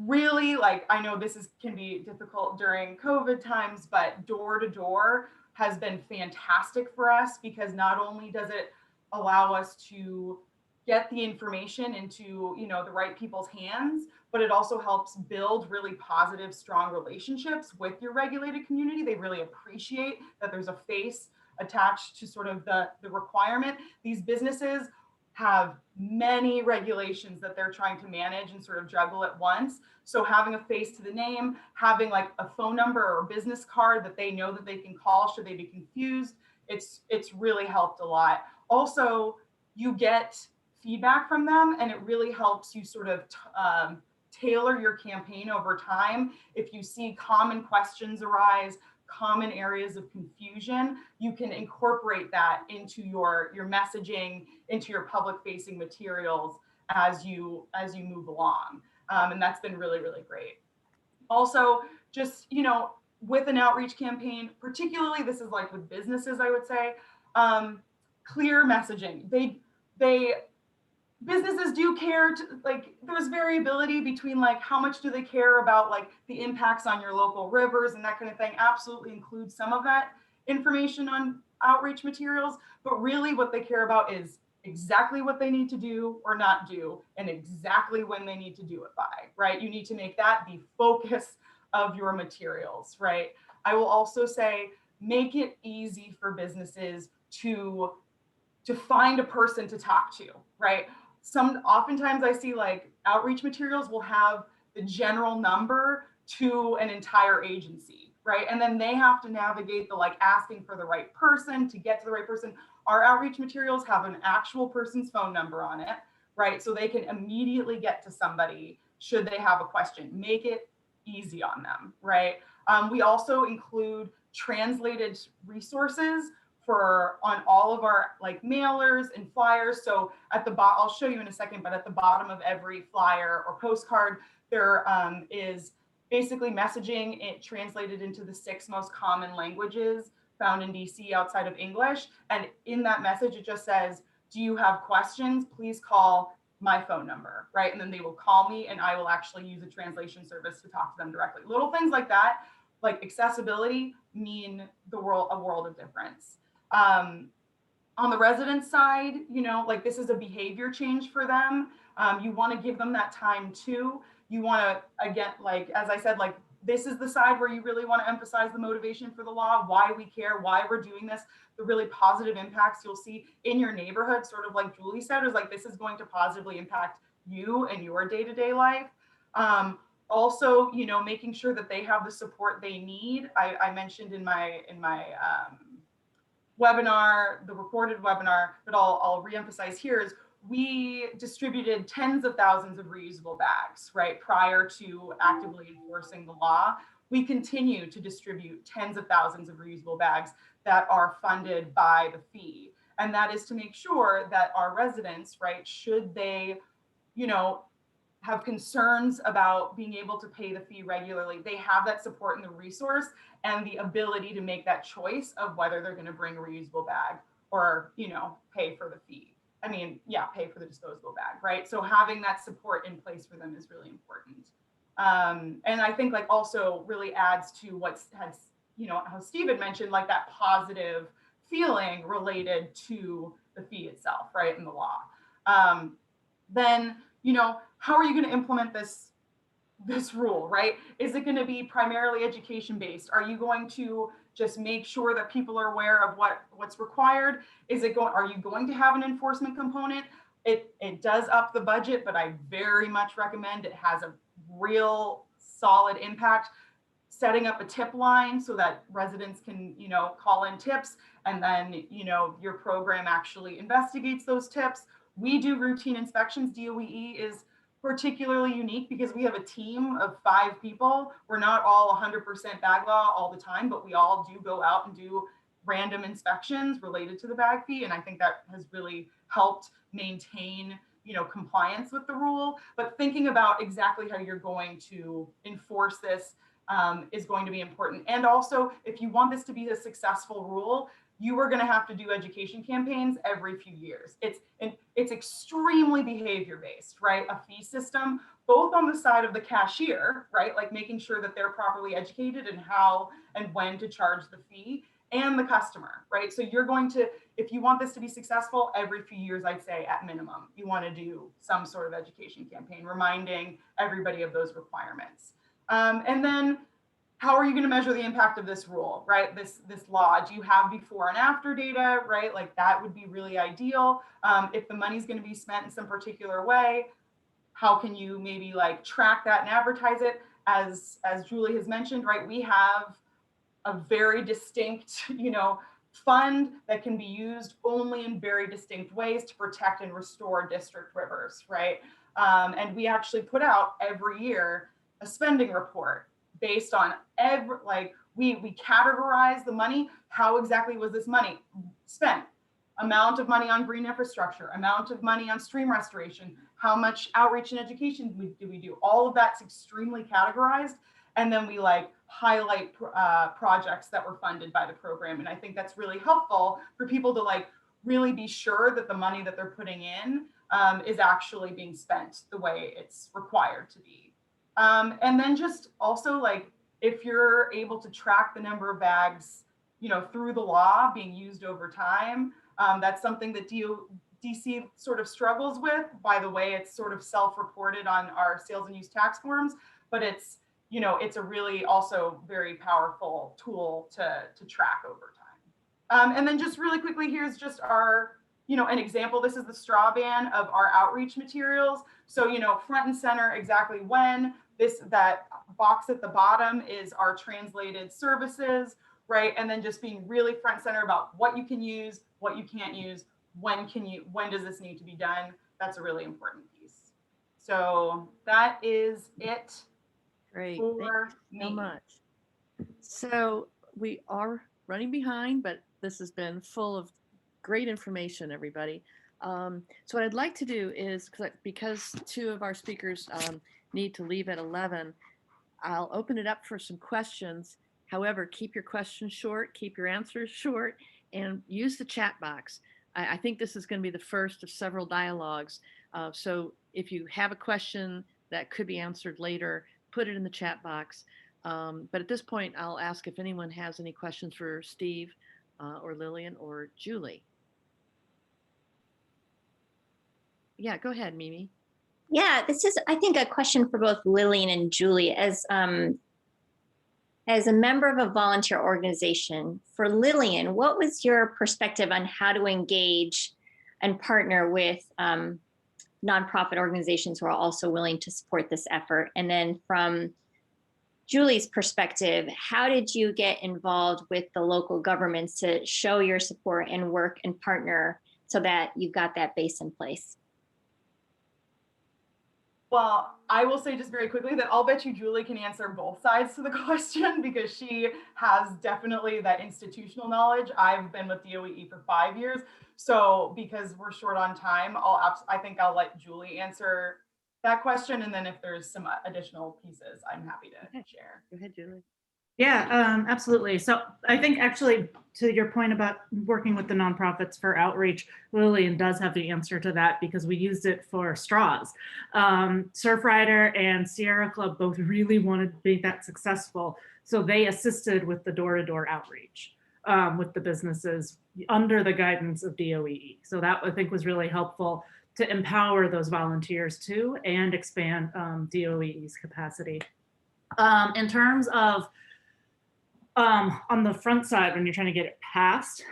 really, like, I know this can be difficult during COVID times, but door to door has been fantastic for us, because not only does it allow us to get the information into the right people's hands, but it also helps build really positive, strong relationships with your regulated community. They really appreciate that there's a face attached to sort of the requirement. These businesses have many regulations that they're trying to manage and sort of juggle at once. So having a face to the name, having like a phone number or a business card that they know that they can call should they be confused, it's really helped a lot. Also, you get feedback from them, and it really helps you sort of tailor your campaign over time. If you see common questions arise, common areas of confusion, you can incorporate that into your messaging, into your public facing materials as you move along. And that's been really, really great. Also, just, with an outreach campaign, particularly this is like with businesses, I would say, clear messaging. Businesses do care there's variability between like how much do they care about like the impacts on your local rivers and that kind of thing. Absolutely include some of that information on outreach materials, but really what they care about is exactly what they need to do or not do, and exactly when they need to do it by, right? You need to make that the focus of your materials, right? I will also say, make it easy for businesses to find a person to talk to, right? Oftentimes I see like outreach materials will have the general number to an entire agency, right? And then they have to navigate the like asking for the right person to get to the right person. Our outreach materials have an actual person's phone number on it, right? So they can immediately get to somebody should they have a question. Make it easy on them, right? We also include translated resources on all of our like mailers and flyers. So at the bottom, I'll show you in a second, but at the bottom of every flyer or postcard, there is basically messaging it translated into the 6 most common languages found in DC outside of English. And in that message, it just says, do you have questions? Please call my phone number, right? And then they will call me and I will actually use a translation service to talk to them directly. Little things like that, like accessibility, mean a world of difference. On the resident side, you know, like this is a behavior change for them. You want to give them that time too. You want to, again, like, as I said, like, this is the side where you really want to emphasize the motivation for the law, why we care, why we're doing this, the really positive impacts you'll see in your neighborhood, sort of like Julie said, is like, this is going to positively impact you and your day-to-day life. Also, you know, making sure that they have the support they need. I mentioned in my webinar, the recorded webinar, but I'll reemphasize here is we distributed tens of thousands of reusable bags, right, prior to actively enforcing the law. We continue to distribute tens of thousands of reusable bags that are funded by the fee. And that is to make sure that our residents, right, should they, you know, have concerns about being able to pay the fee regularly, they have that support and the resource and the ability to make that choice of whether they're going to bring a reusable bag or, you know, pay for the fee. I mean, yeah, pay for the disposable bag, right? So having that support in place for them is really important. And I think like also really adds to what's has, you know, how Steve had mentioned, like that positive feeling related to the fee itself, right, in the law. Then, you know, how are you going to implement this rule, right? Is it going to be primarily education based? Are you going to just make sure that people are aware of what's required? Are you going to have an enforcement component? It does up the budget, but I very much recommend it has a real solid impact. Setting up a tip line so that residents can, you know, call in tips, and then, you know, your program actually investigates those tips. We do routine inspections. DOE is particularly unique because we have a team of 5 people. We're not all 100% bag law all the time, but we all do go out and do random inspections related to the bag fee. And I think that has really helped maintain, you know, compliance with the rule. But thinking about exactly how you're going to enforce this is going to be important. And also, if you want this to be a successful rule, you are going to have to do education campaigns every few years. It's extremely behavior based, right? A fee system, both on the side of the cashier, right? Like making sure that they're properly educated and how and when to charge the fee, and the customer, right? So you're going to, if you want this to be successful, every few years, I'd say at minimum, you want to do some sort of education campaign, reminding everybody of those requirements. And then how are you going to measure the impact of this rule, right? This law, do you have before and after data, right? Like that would be really ideal. If the money's going to be spent in some particular way, how can you maybe like track that and advertise it? As Julie has mentioned, right? We have a very distinct, you know, fund that can be used only in very distinct ways to protect and restore district rivers, right? And we actually put out every year a spending report based on we categorize the money. How exactly was this money spent? Amount of money on green infrastructure, amount of money on stream restoration, how much outreach and education do we do? All of that's extremely categorized. And then we like highlight projects that were funded by the program. And I think that's really helpful for people to like really be sure that the money that they're putting in is actually being spent the way it's required to be. And then just also like, if you're able to track the number of bags, you know, through the law being used over time, that's something that DC sort of struggles with. By the way, it's sort of self-reported on our sales and use tax forms, but it's, you know, it's a really also very powerful tool to track over time. And then just really quickly, here's just our, you know, an example. This is the straw ban of our outreach materials. So, you know, front and center, exactly when. That box at the bottom is our translated services, right? And then just being really front and center about what you can use, what you can't use, when does this need to be done? That's a really important piece. So that is it.
Great, thank you so much. So we are running behind, but this has been full of great information, everybody. So what I'd like to do is, because 2 of our speakers need to leave at 11, I'll open it up for some questions. However, keep your questions short, keep your answers short, and use the chat box. I think this is going to be the first of several dialogues. So if you have a question that could be answered later, put it in the chat box. But at this point, I'll ask if anyone has any questions for Steve or Lillian or Julie. Yeah, go ahead, Mimi.
Yeah, this is, I think, a question for both Lillian and Julie. As a member of a volunteer organization, for Lillian, what was your perspective on how to engage and partner with nonprofit organizations who are also willing to support this effort? And then from Julie's perspective, how did you get involved with the local governments to show your support and work and partner so that you got that base in place?
Well, I will say just very quickly that I'll bet you Julie can answer both sides to the question because she has definitely that institutional knowledge. I've been with DOEE for 5 years. So because we're short on time, I think I'll let Julie answer that question. And then if there's some additional pieces, I'm happy to share.
Go ahead, Julie.
Yeah, absolutely. So I think actually to your point about working with the nonprofits for outreach, Lillian does have the answer to that because we used it for straws. Surfrider and Sierra Club both really wanted to make that successful. So they assisted with the door-to-door outreach with the businesses under the guidance of DOEE. So that I think was really helpful to empower those volunteers too and expand DOEE's capacity. In terms of on the front side, when you're trying to get it passed,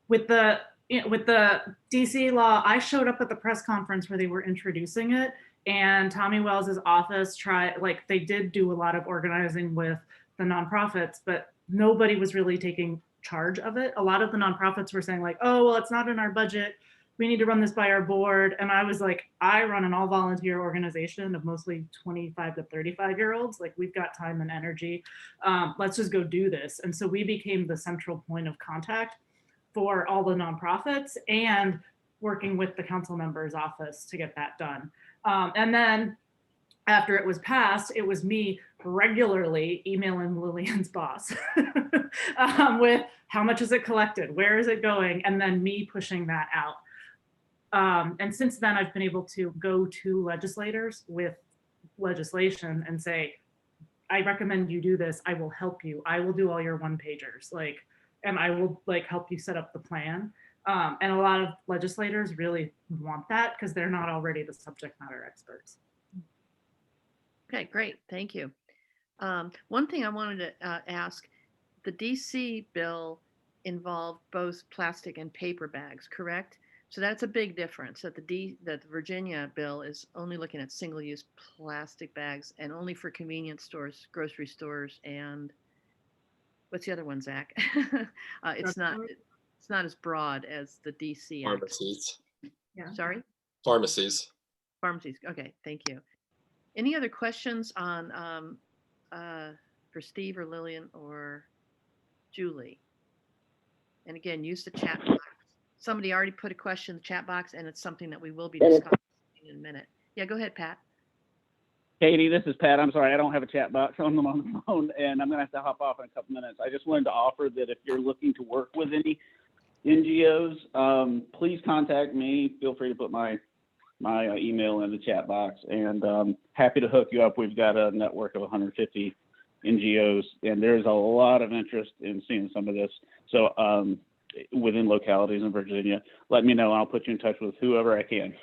with the DC law, I showed up at the press conference where they were introducing it, and Tommy Wells's office they did do a lot of organizing with the nonprofits, but nobody was really taking charge of it. A lot of the nonprofits were saying like, oh, well, it's not in our budget. We need to run this by our board. And I was like, I run an all volunteer organization of mostly 25 to 35-year-olds. Like, we've got time and energy. Let's just go do this. And so we became the central point of contact for all the nonprofits and working with the council member's office to get that done. And then after it was passed, it was me regularly emailing Lillian's boss with how much is it collected? Where is it going? And then me pushing that out. And since then, I've been able to go to legislators with legislation and say, I recommend you do this. I will help you. I will do all your one-pagers, and I will help you set up the plan. And a lot of legislators really want that because they're not already the subject matter experts.
Okay, great. Thank you. One thing I wanted to ask, the DC bill involved both plastic and paper bags, correct? So that's a big difference, that the Virginia bill is only looking at single-use plastic bags and only for convenience stores, grocery stores, and what's the other one, Zach? It's not as broad as the DC Act.
Pharmacies.
Yeah.
Sorry?
Pharmacies.
Pharmacies. Okay, thank you. Any other questions on for Steve or Lillian or Julie? And again, use the chat box. Somebody already put a question in the chat box, and it's something that we will be discussing in a minute. Yeah, go ahead, Pat.
Katie, this is Pat. I'm sorry, I don't have a chat box on the phone, and I'm going to have to hop off in a couple minutes. I just wanted to offer that if you're looking to work with any NGOs, please contact me. Feel free to put my email in the chat box, and happy to hook you up. We've got a network of 150 NGOs, and there's a lot of interest in seeing some of this. So within localities in Virginia, let me know. I'll put you in touch with whoever I can.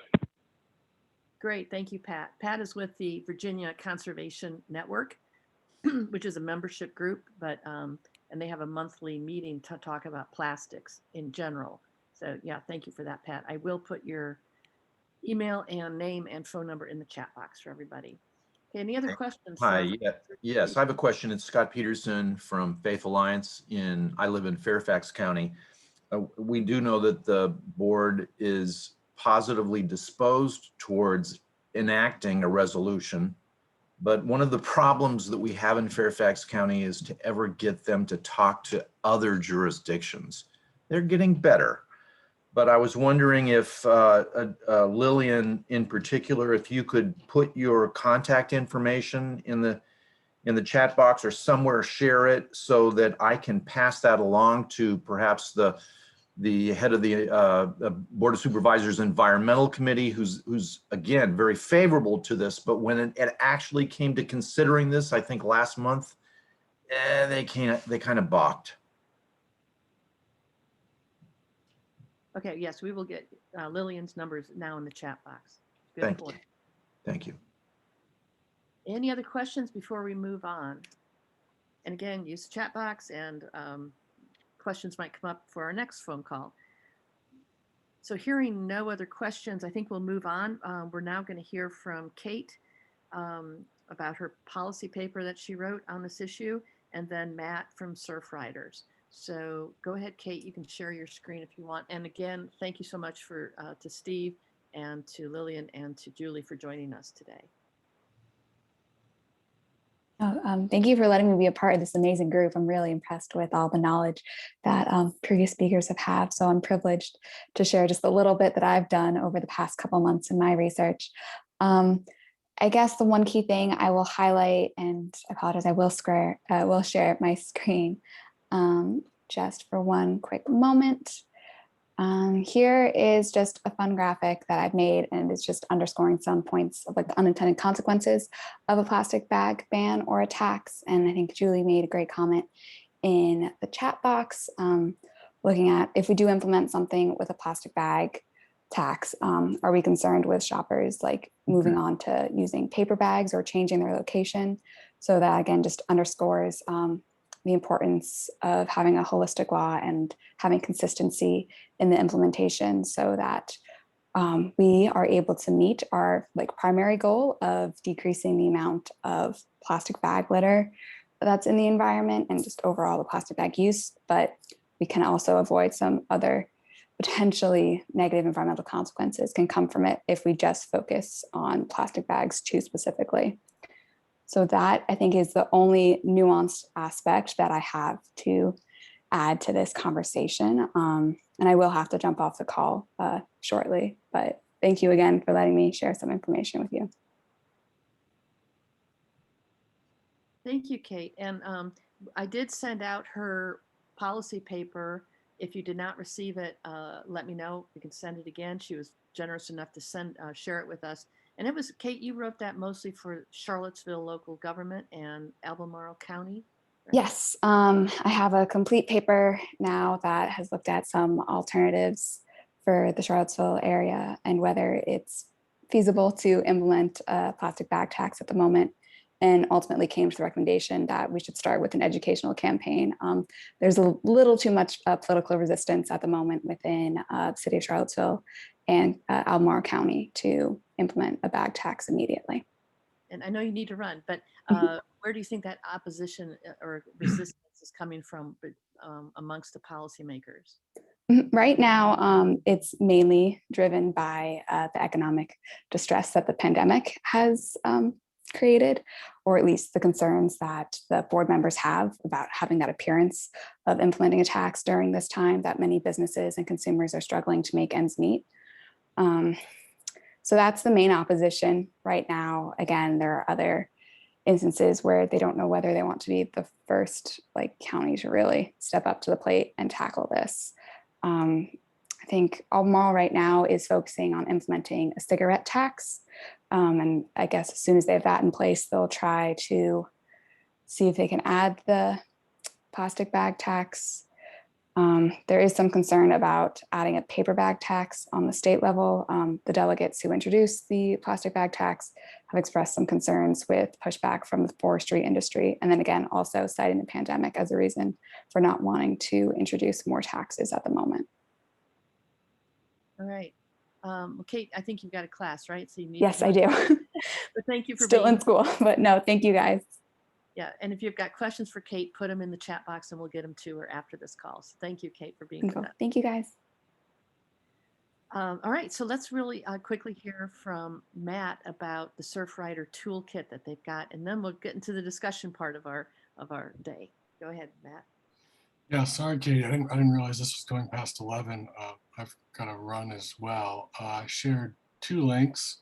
Great, thank you, Pat. Pat is with the Virginia Conservation Network, which is a membership group, but and they have a monthly meeting to talk about plastics in general. So yeah, thank you for that, Pat. I will put your email and name and phone number in the chat box for everybody. Okay, any other questions?
Hi, yes, I have a question. It's Scott Peterson from Faith Alliance I live in Fairfax County. We do know that the board is positively disposed towards enacting a resolution, but one of the problems that we have in Fairfax County is to ever get them to talk to other jurisdictions. They're getting better, but I was wondering if Lillian in particular, if you could put your contact information in the chat box or somewhere, share it so that I can pass that along to perhaps the the head of the Board of Supervisors Environmental Committee, who's again very favorable to this. But when it actually came to considering this, I think last month, they kind of balked.
Okay, yes, we will get Lillian's numbers now in the chat box. Good
Thank
point.
you. Thank you.
Any other questions before we move on? And again, use the chat box, and questions might come up for our next phone call. So hearing no other questions, I think we'll move on. We're now going to hear from Kate about her policy paper that she wrote on this issue, and then Matt from Surf Riders. So go ahead, Kate, you can share your screen if you want. And again, thank you so much to Steve and to Lillian and to Julie for joining us today.
Thank you for letting me be a part of this amazing group. I'm really impressed with all the knowledge that previous speakers have had. So I'm privileged to share just a little bit that I've done over the past couple months in my research. I guess the one key thing I will highlight, and I apologize, I will share my screen just for one quick moment. Here is just a fun graphic that I've made, and it's just underscoring some points of like the unintended consequences of a plastic bag ban or a tax. And I think Julie made a great comment in the chat box, looking at if we do implement something with a plastic bag tax, are we concerned with shoppers like moving on to using paper bags or changing their location? So that again just underscores the importance of having a holistic law and having consistency in the implementation so that we are able to meet our primary goal of decreasing the amount of plastic bag litter that's in the environment and just overall the plastic bag use, but we can also avoid some other potentially negative environmental consequences can come from it if we just focus on plastic bags too specifically. So that I think is the only nuanced aspect that I have to add to this conversation. And I will have to jump off the call shortly, but thank you again for letting me share some information with you.
Thank you, Kate. And I did send out her policy paper. If you did not receive it, let me know. We can send it again. She was generous enough to share it with us. And it was, Kate, you wrote that mostly for Charlottesville local government and Albemarle County. Right?
Yes, I have a complete paper now that has looked at some alternatives for the Charlottesville area and whether it's feasible to implement a plastic bag tax at the moment, and ultimately came to the recommendation that we should start with an educational campaign. There's a little too much political resistance at the moment within the city of Charlottesville and Albemarle County to implement a bag tax immediately.
And I know you need to run, but where do you think that opposition or resistance is coming from amongst the policymakers?
Right now, it's mainly driven by the economic distress that the pandemic has created, or at least the concerns that the board members have about having that appearance of implementing a tax during this time that many businesses and consumers are struggling to make ends meet. So that's the main opposition right now. Again, there are other instances where they don't know whether they want to be the first county to really step up to the plate and tackle this. I think Albemarle right now is focusing on implementing a cigarette tax. And I guess as soon as they have that in place, they'll try to see if they can add the plastic bag tax. There is some concern about adding a paper bag tax on the state level. The delegates who introduced the plastic bag tax have expressed some concerns with pushback from the forestry industry. And then again, also citing the pandemic as a reason for not wanting to introduce more taxes at the moment.
All right. Well, Kate, I think you've got a class, right? So you need.
Yes, I do.
But thank you for
Still
being
in school, but no, thank you guys.
Yeah, and if you've got questions for Kate, put them in the chat box and we'll get them to her after this call. So thank you, Kate, for being with us.
Thank you, guys.
All right, so let's really quickly hear from Matt about the Surf Rider Toolkit that they've got, and then we'll get into the discussion part of our day. Go ahead, Matt.
Yeah, sorry, Katie. I didn't realize this was going past 11. I've got to run as well. I shared 2 links.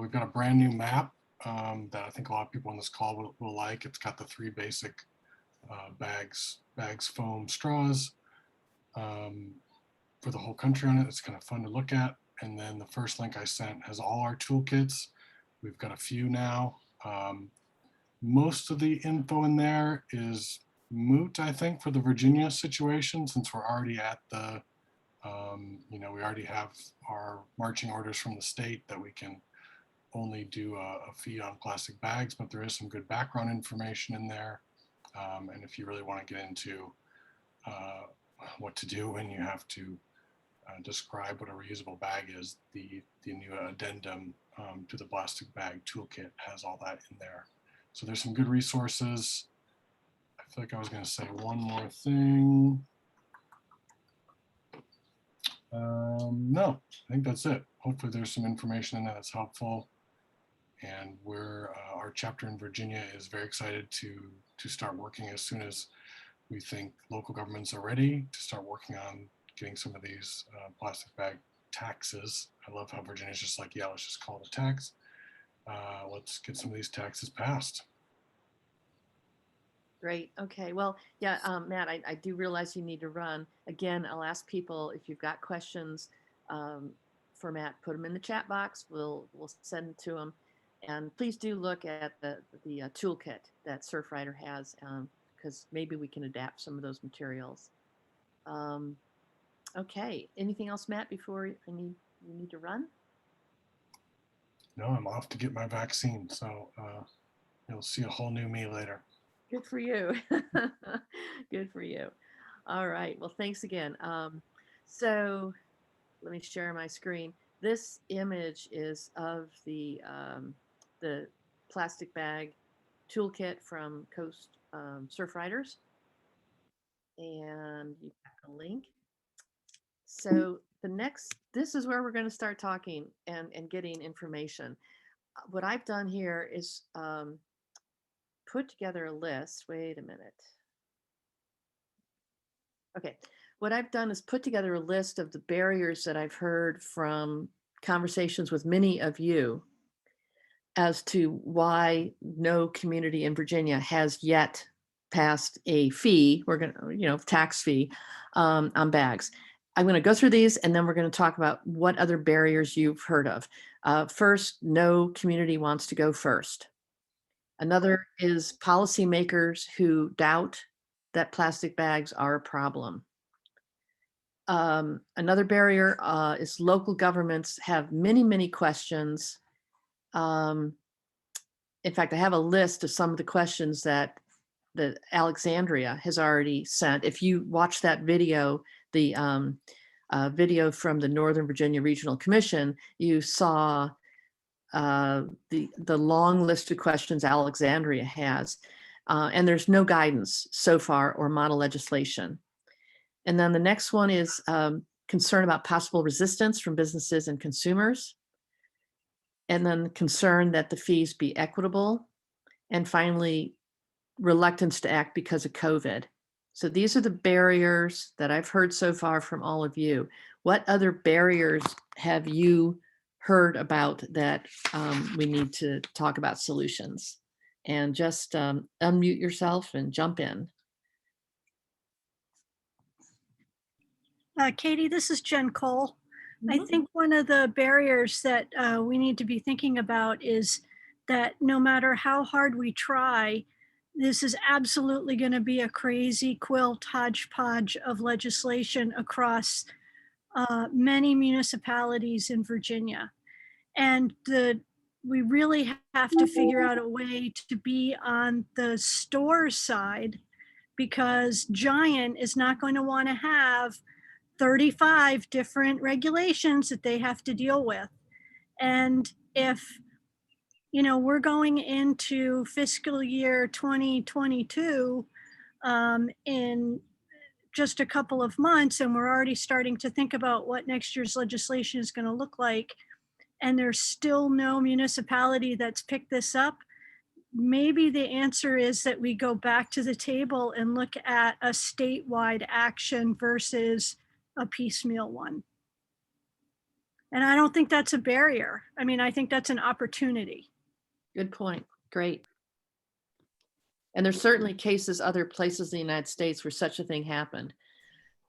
We've got a brand new map that I think a lot of people on this call will like. It's got the 3 basic bags, foam, straws. for the whole country on it. It's kind of fun to look at. And then the first link I sent has all our toolkits. We've got a few now. Most of the info in there is moot, I think, for the Virginia situation, since we're already at the, we already have our marching orders from the state that we can only do a fee on plastic bags, but there is some good background information in there. And if you really want to get into what to do when you have to describe what a reusable bag is, the new addendum to the plastic bag toolkit has all that in there. So there's some good resources. I feel like I was going to say one more thing. No, I think that's it. Hopefully there's some information in there that's helpful. And our chapter in Virginia is very excited to start working as soon as we think local governments are ready to start working on getting some of these plastic bag taxes. I love how Virginia's just like, yeah, let's just call it a tax. Let's get some of these taxes passed.
Great. Okay. Well, yeah, Matt, I do realize you need to run. Again, I'll ask people if you've got questions for Matt, put them in the chat box. We'll send them to him. And please do look at the toolkit that Surfrider has, because maybe we can adapt some of those materials. Okay. Anything else, Matt, before you need to run?
No, I'm off to get my vaccine. So you'll see a whole new me later.
Good for you. Good for you. All right. Well, thanks again. So let me share my screen. This image is of the plastic bag toolkit from Coast Surfriders. And you've got a link. So this is where we're going to start talking and getting information. What I've done here is put together a list. Wait a minute. Okay. What I've done is put together a list of the barriers that I've heard from conversations with many of you as to why no community in Virginia has yet passed a fee. We're going to, tax fee on bags. I'm going to go through these and then we're going to talk about what other barriers you've heard of. First, no community wants to go first. Another is policymakers who doubt that plastic bags are a problem. Another barrier is local governments have many, many questions. In fact, I have a list of some of the questions that Alexandria has already sent. If you watch that video, the video from the Northern Virginia Regional Commission, you saw the long list of questions Alexandria has, and there's no guidance so far or model legislation. And then the next one is concern about possible resistance from businesses and consumers. And then concern that the fees be equitable. And finally, reluctance to act because of COVID. So these are the barriers that I've heard so far from all of you. What other barriers have you heard about that we need to talk about solutions? And just unmute yourself and jump in.
Katie, this is Jen Cole. I think one of the barriers that we need to be thinking about is that no matter how hard we try, this is absolutely going to be a crazy quilt hodgepodge of legislation across many municipalities in Virginia. And we really have to figure out a way to be on the store side, because Giant is not going to want to have 35 different regulations that they have to deal with. And if, we're going into fiscal year 2022 in just a couple of months, and we're already starting to think about what next year's legislation is going to look like, and there's still no municipality that's picked this up, maybe the answer is that we go back to the table and look at a statewide action versus a piecemeal one. And I don't think that's a barrier. I mean, I think that's an opportunity.
Good point. Great. And there's certainly cases other places in the United States where such a thing happened.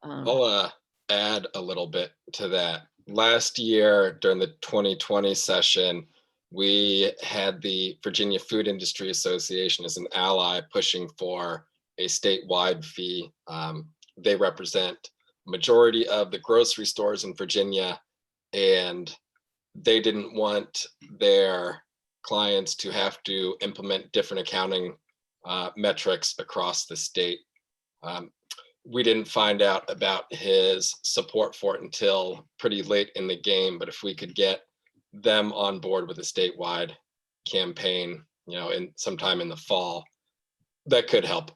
I'll add a little bit to that. Last year during the 2020 session, we had the Virginia Food Industry Association as an ally pushing for a statewide fee. They represent majority of the grocery stores in Virginia, and they didn't want their clients to have to implement different accounting metrics across the state. We didn't find out about his support for it until pretty late in the game, but if we could get them on board with a statewide campaign, in sometime in the fall, that could help.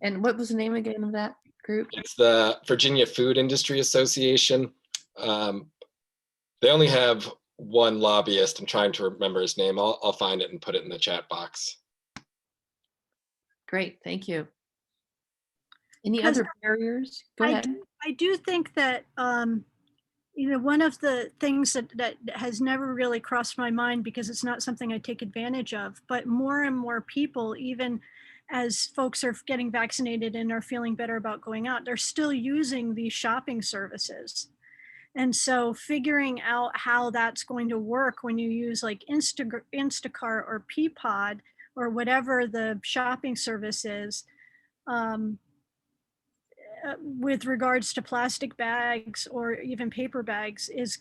And what was the name again of that group?
It's the Virginia Food Industry Association. They only have one lobbyist. I'm trying to remember his name. I'll find it and put it in the chat box.
Great, thank you. Any other barriers? Go ahead.
I do think that, one of the things that has never really crossed my mind, because it's not something I take advantage of, but more and more people, even as folks are getting vaccinated and are feeling better about going out, they're still using these shopping services. And so figuring out how that's going to work when you use like Instacart or Peapod or whatever the shopping service is, with regards to plastic bags or even paper bags is,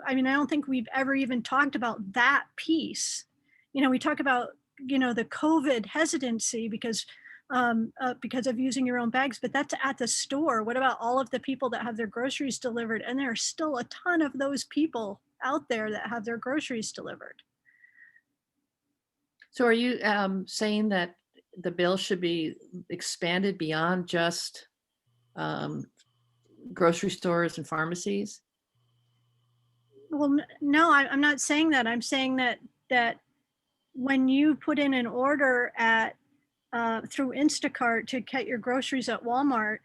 I don't think we've ever even talked about that piece. We talk about, the COVID hesitancy because of using your own bags, but that's at the store. What about all of the people that have their groceries delivered? And there are still a ton of those people out there that have their groceries delivered.
So are you saying that the bill should be expanded beyond just grocery stores and pharmacies?
Well, no, I'm not saying that. I'm saying that when you put in an order at through Instacart to get your groceries at Walmart,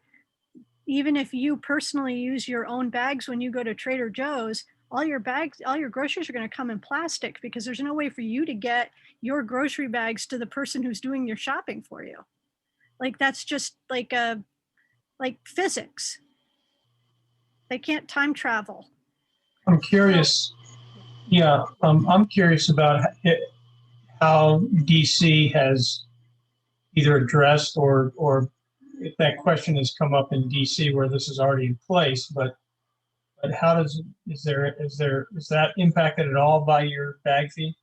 even if you personally use your own bags when you go to Trader Joe's, all your groceries are going to come in plastic because there's no way for you to get your grocery bags to the person who's doing your shopping for you. Like that's just like physics. They can't time travel.
I'm curious. Yeah, I'm curious about how DC has either addressed or if that question has come up in DC where this is already in place, but how is that impacted at all by your bag fee?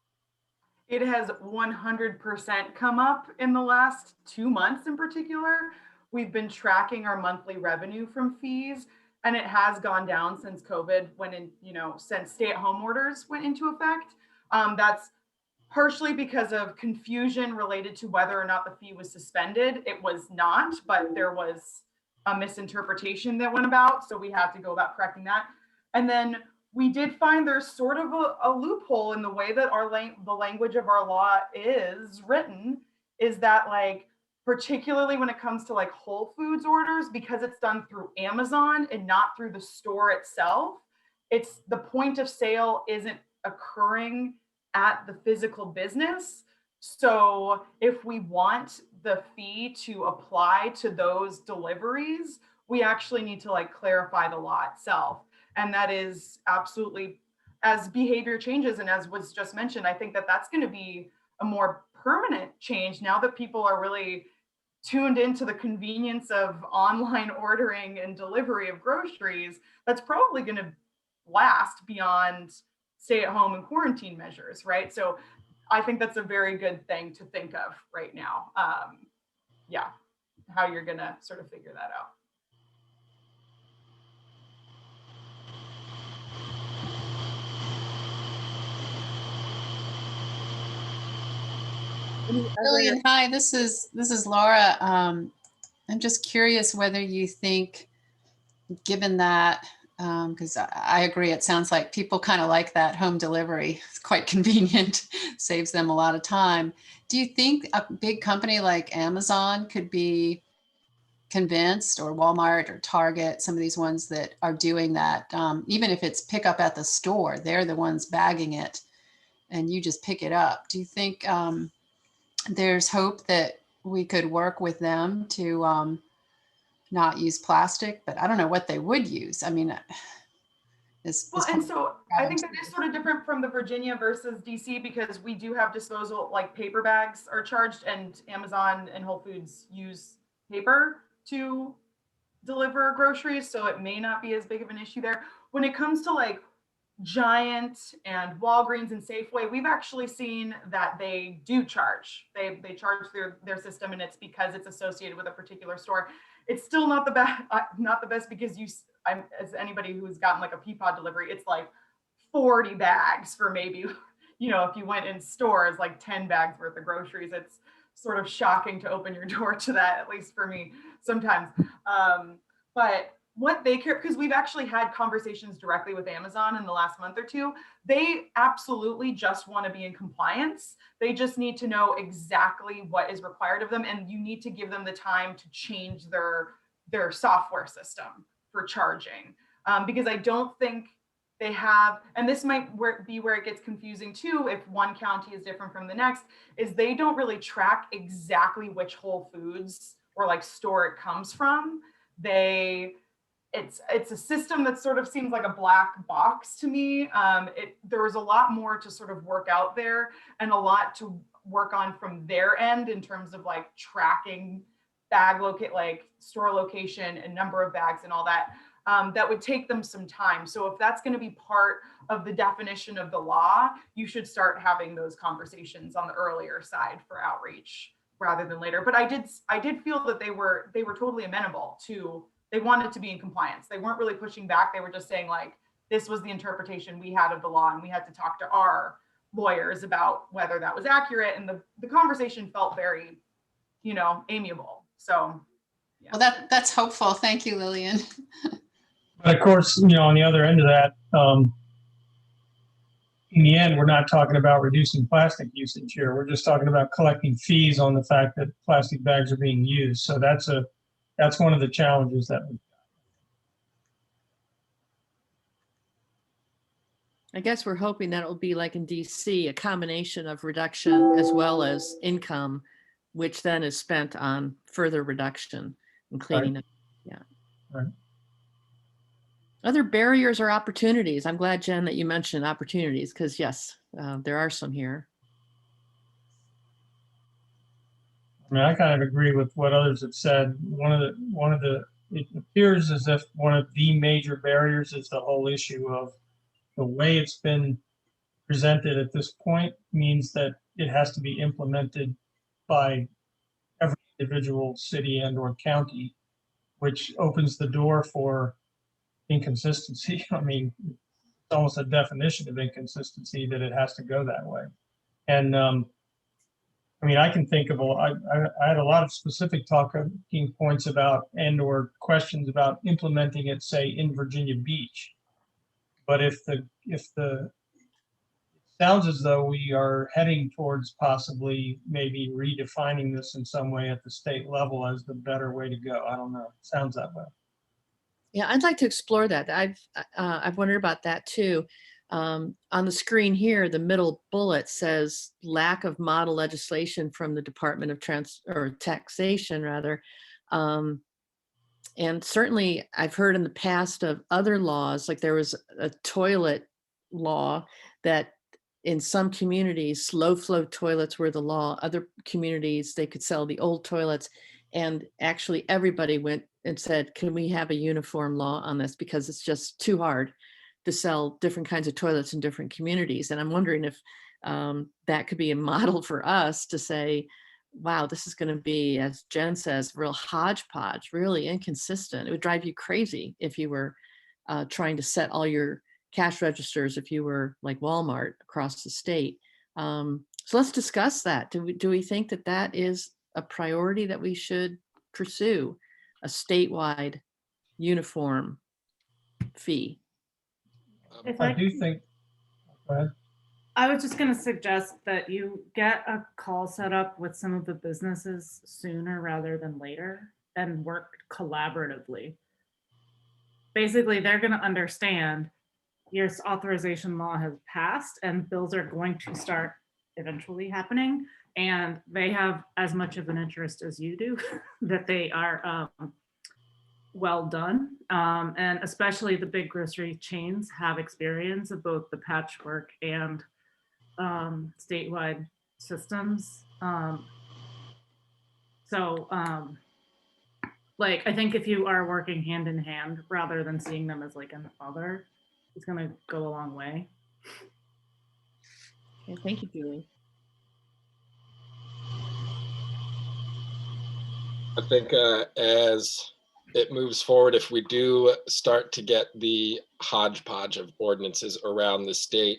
It has 100% come up in the last 2 months in particular. We've been tracking our monthly revenue from fees, and it has gone down since COVID since stay-at-home orders went into effect. That's partially because of confusion related to whether or not the fee was suspended. It was not, but there was a misinterpretation that went about. So we had to go about correcting that. And then we did find there's sort of a loophole in the way that the language of our law is written, is that particularly when it comes to Whole Foods orders, because it's done through Amazon and not through the store itself, it's the point of sale isn't occurring at the physical business. So if we want the fee to apply to those deliveries, we actually need to clarify the law itself. And that is absolutely, as behavior changes and as was just mentioned, I think that that's going to be a more permanent change now that people are really tuned into the convenience of online ordering and delivery of groceries. That's probably going to last beyond stay-at-home and quarantine measures, right? So I think that's a very good thing to think of right now. How you're gonna sort of figure that out.
Lillian, hi, this is Laura. I'm just curious whether you think, given that, because I agree, it sounds like people kind of like that home delivery. It's quite convenient, saves them a lot of time. Do you think a big company like Amazon could be convinced, or Walmart or Target, some of these ones that are doing that, even if it's pick up at the store, they're the ones bagging it and you just pick it up. Do you think there's hope that we could work with them to not use plastic, but I don't know what they would use. I mean,
Well, and so I think that is sort of different from the Virginia versus DC, because we do have disposal, like paper bags are charged, and Amazon and Whole Foods use paper to deliver groceries. So it may not be as big of an issue there. When it comes to like Giant and Walgreens and Safeway, we've actually seen that they do charge. They charge their system, and it's because it's associated with a particular store. It's still not the best, because as anybody who's gotten like a Peapod delivery, it's like 40 bags for maybe, if you went in stores, like 10 bags worth of groceries. It's sort of shocking to open your door to that, at least for me sometimes. But what they care, because we've actually had conversations directly with Amazon in the last month or two, they absolutely just want to be in compliance. They just need to know exactly what is required of them, and you need to give them the time to change their software system for charging, because I don't think they have, and this might be where it gets confusing too, if one county is different from the next, is they don't really track exactly which Whole Foods or like store it comes from. It's a system that sort of seems like a black box to me. There was a lot more to sort of work out there, and a lot to work on from their end in terms of like tracking like store location and number of bags and all that. That would take them some time. So if that's going to be part of the definition of the law, you should start having those conversations on the earlier side for outreach rather than later. But I did feel that they were totally amenable to. They wanted to be in compliance. They weren't really pushing back. They were just saying like, this was the interpretation we had of the law, and we had to talk to our lawyers about whether that was accurate. And the conversation felt very, amiable. So, yeah.
Well, that's hopeful. Thank you, Lillian.
But of course, on the other end of that, in the end, we're not talking about reducing plastic usage here. We're just talking about collecting fees on the fact that plastic bags are being used. So that's one of the challenges that we.
I guess we're hoping that it will be like in DC, a combination of reduction as well as income, which then is spent on further reduction and cleaning up. Yeah.
Right.
Other barriers or opportunities? I'm glad, Jen, that you mentioned opportunities, because yes, there are some here.
I mean, I kind of agree with what others have said. It appears as if one of the major barriers is the whole issue of the way it's been presented at this point means that it has to be implemented by every individual city and or county, which opens the door for inconsistency. I mean, it's almost a definition of inconsistency that it has to go that way. And I mean, I can think of I had a lot of specific talking points about and or questions about implementing it, say, in Virginia Beach. But it sounds as though we are heading towards possibly maybe redefining this in some way at the state level as the better way to go. I don't know. It sounds that way.
Yeah, I'd like to explore that. I've wondered about that too. On the screen here, the middle bullet says lack of model legislation from the Department of Taxation, rather. And certainly I've heard in the past of other laws, like there was a toilet law that in some communities, low flow toilets were the law. Other communities, they could sell the old toilets. And actually everybody went and said, can we have a uniform law on this? Because it's just too hard to sell different kinds of toilets in different communities. And I'm wondering if that could be a model for us to say, wow, this is going to be, as Jen says, real hodgepodge, really inconsistent. It would drive you crazy if you were trying to set all your cash registers, if you were like Walmart across the state. So let's discuss that. Do we think that that is a priority that we should pursue, a statewide uniform fee?
I do think, go ahead.
I was just going to suggest that you get a call set up with some of the businesses sooner rather than later and work collaboratively. Basically, they're going to understand your authorization law has passed and bills are going to start eventually happening. And they have as much of an interest as you do that they are well done. And especially the big grocery chains have experience of both the patchwork and statewide systems. Like, I think if you are working hand in hand rather than seeing them as like an other, it's going to go a long way.
Okay, thank you, Julie.
I think as it moves forward, if we do start to get the hodgepodge of ordinances around the state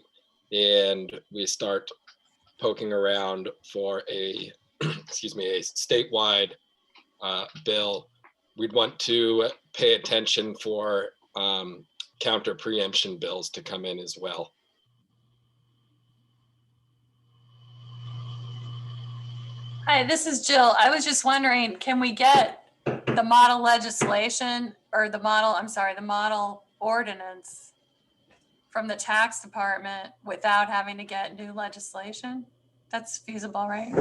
and we start poking around for a, excuse me, a statewide bill, we'd want to pay attention for counter preemption bills to come in as well.
Hi, this is Jill. I was just wondering, can we get the model legislation or the model ordinance from the tax department without having to get new legislation? That's feasible, right?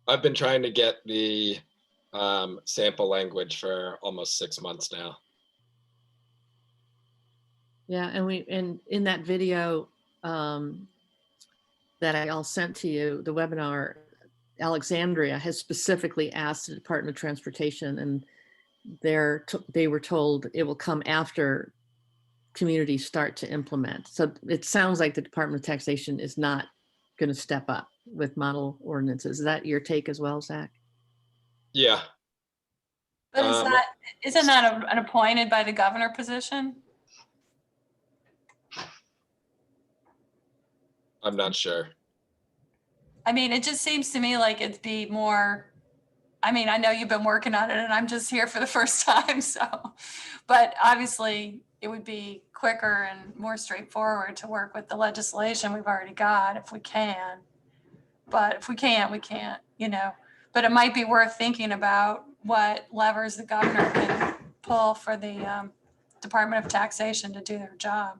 I've been trying to get the sample language for almost 6 months now.
Yeah, and in that video that I all sent to you, the webinar, Alexandria has specifically asked the Department of Transportation, and they were told it will come after communities start to implement. So it sounds like the Department of Taxation is not going to step up with model ordinances. Is that your take as well, Zach?
Yeah.
But isn't that an appointed by the governor position?
I'm not sure.
I mean, it just seems to me like it'd be more, I mean, I know you've been working on it and I'm just here for the first time, so, but obviously it would be quicker and more straightforward to work with the legislation we've already got if we can. But if we can't, we can't, you know, but it might be worth thinking about what levers the governor can pull for the Department of Taxation to do their job.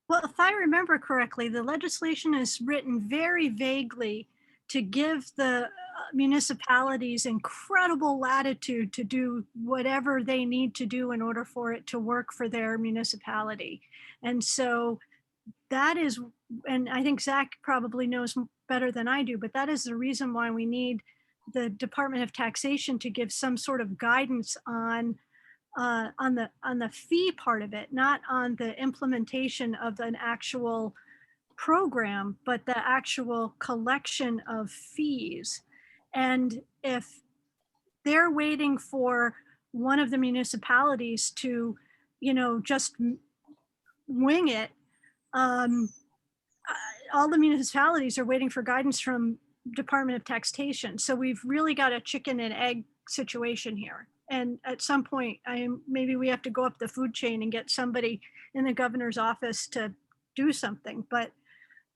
Well, if I remember correctly, the legislation is written very vaguely to give the municipalities incredible latitude to do whatever they need to do in order for it to work for their municipality. And so that is, and I think Zach probably knows better than I do, but that is the reason why we need the Department of Taxation to give some sort of guidance on the fee part of it, not on the implementation of an actual program, but the actual collection of fees. And if they're waiting for one of the municipalities to, you know, just wing it, all the municipalities are waiting for guidance from Department of Taxation. So we've really got a chicken and egg situation here. And at some point, maybe we have to go up the food chain and get somebody in the governor's office to do something. But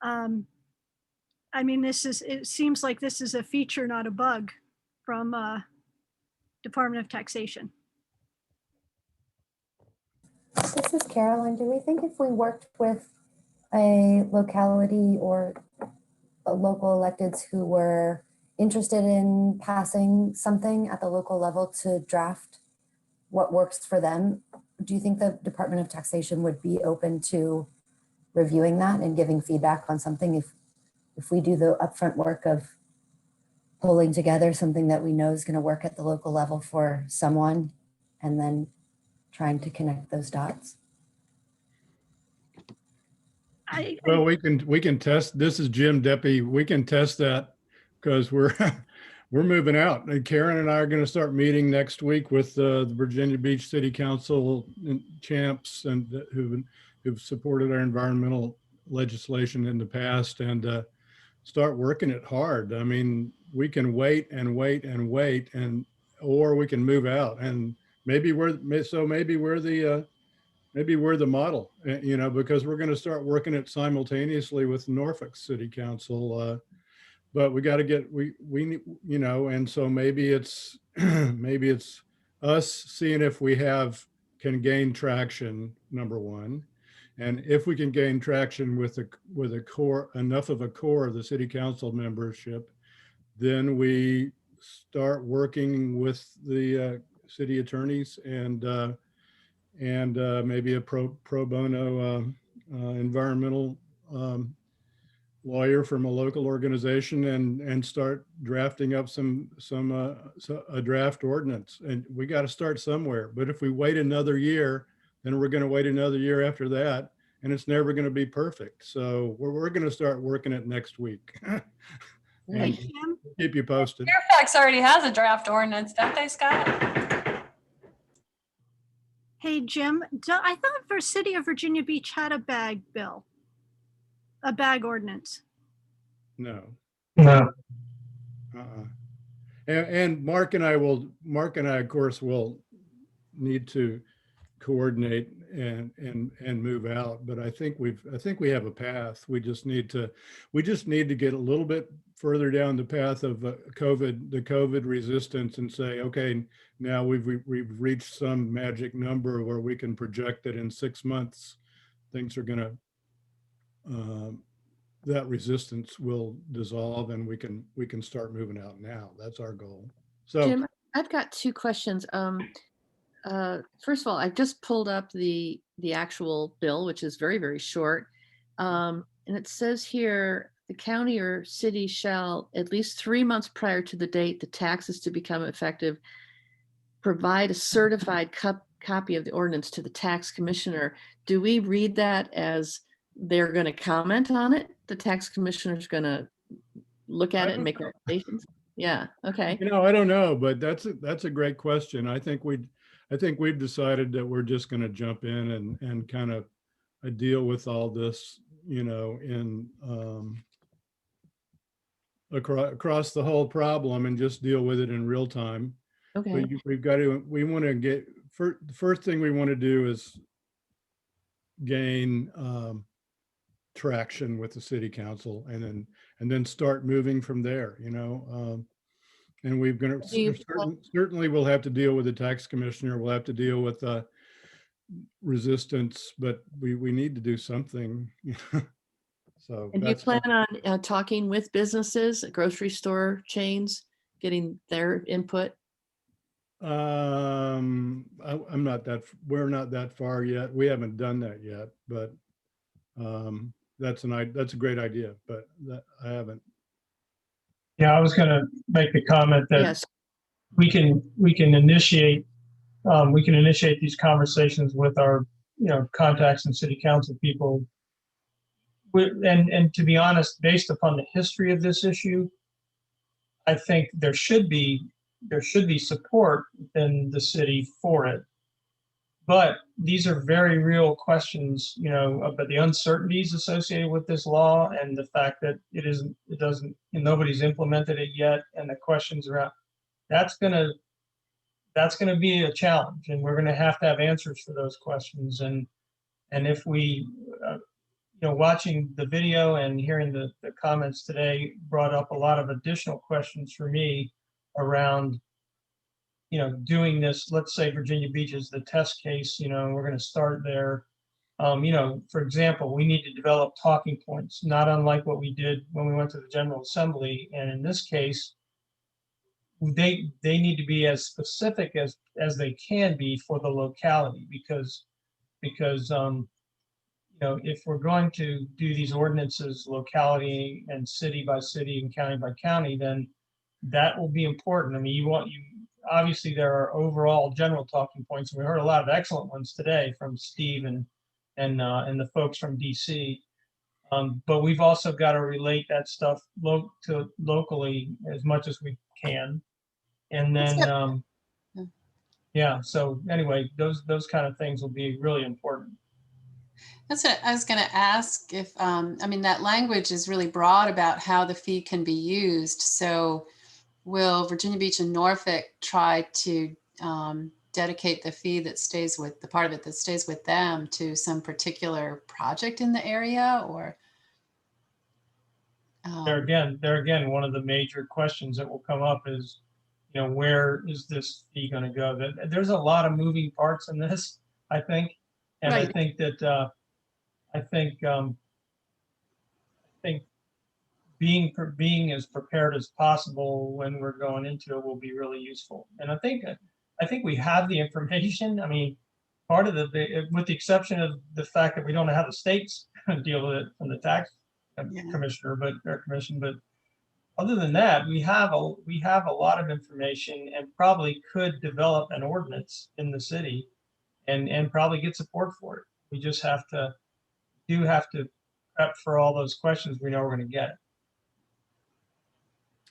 I mean, it seems like this is a feature, not a bug, from Department of Taxation.
This is Caroline. Do we think if we worked with a locality or local electeds who were interested in passing something at the local level to draft what works for them, do you think the Department of Taxation would be open to reviewing that and giving feedback on something if we do the upfront work of pulling together something that we know is going to work at the local level for someone and then trying to connect those dots?
Well, we can test. This is Jim Deppie. We can test that because we're moving out. And Karen and I are going to start meeting next week with the Virginia Beach City Council champs and who've supported our environmental legislation in the past and start working it hard. I mean, we can wait and wait and wait, or we can move out, and maybe we're the model, you know, because we're going to start working it simultaneously with Norfolk City Council. But we got to get, we, you know, and so maybe it's, maybe it's us seeing if we can gain traction, number one. And if we can gain traction with a core, enough of a core of the city council membership, then we start working with the city attorneys and maybe a pro bono environmental lawyer from a local organization and start drafting up a draft ordinance. And we got to start somewhere. But if we wait another year, then we're going to wait another year after that, and it's never going to be perfect. So we're going to start working it next week. And keep you posted.
Fairfax already has a draft ordinance, don't they, Scott?
Hey, Jim, I thought for City of Virginia Beach had a bag bill, a bag ordinance.
No.
No.
And Mark and I, of course, will need to coordinate and move out. But I think we have a path. We just need to get a little bit further down the path of the COVID resistance and say, okay, now we've reached some magic number where we can project that in 6 months, things are going to, that resistance will dissolve and we can start moving out now. That's our goal. So
Jim, I've got 2 questions. First of all, I've just pulled up the actual bill, which is very, very short. And it says here, the county or city shall, at least 3 months prior to the date the tax is to become effective, provide a certified copy of the ordinance to the tax commissioner. Do we read that as they're going to comment on it? The tax commissioner is going to look at it and make recommendations? Yeah. Okay.
I don't know, but that's a great question. I think we've decided that we're just going to jump in and kind of deal with all this, in across the whole problem and just deal with it in real time.
Okay.
But the first thing we want to do is gain traction with the city council and then start moving from there, and we're going to certainly we'll have to deal with the tax commissioner. We'll have to deal with resistance, but we need to do something. So
and do you plan on talking with businesses, grocery store chains, getting their input?
We're not that far yet. We haven't done that yet, but that's a great idea, but I haven't.
Yeah, I was going to make the comment that
yes,
we can initiate these conversations with our contacts and city council people. And to be honest, based upon the history of this issue, I think there should be support in the city for it. But these are very real questions, about the uncertainties associated with this law and the fact that nobody's implemented it yet, and the questions around that's gonna be a challenge, and we're gonna have to have answers for those questions. And if we, watching the video and hearing the comments today brought up a lot of additional questions for me around doing this. Let's say Virginia Beach is the test case, we're going to start there. For example, we need to develop talking points, not unlike what we did when we went to the General Assembly. And in this case, they need to be as specific as they can be for the locality, because if we're going to do these ordinances locality and city by city and county by county, then that will be important. I mean, obviously there are overall general talking points. We heard a lot of excellent ones today from Steve and the folks from DC. But we've also got to relate that stuff locally as much as we can. And then, yeah. So anyway, those kind of things will be really important.
That's what I was going to ask if, that language is really broad about how the fee can be used. So will Virginia Beach and Norfolk try to dedicate the fee that stays with the part of it that stays with them to some particular project in the area, or?
There again, one of the major questions that will come up is, where is this fee going to go? There's a lot of moving parts in this, I think, and right. I think that I think being as prepared as possible when we're going into it will be really useful. And I think I think we have the information. I mean, part of with the exception of the fact that we don't know how the states deal with it from the tax commissioner, or commission, but other than that, we have a lot of information and probably could develop an ordinance in the city and probably get support for it. We just have to prep for all those questions we know we're going to get.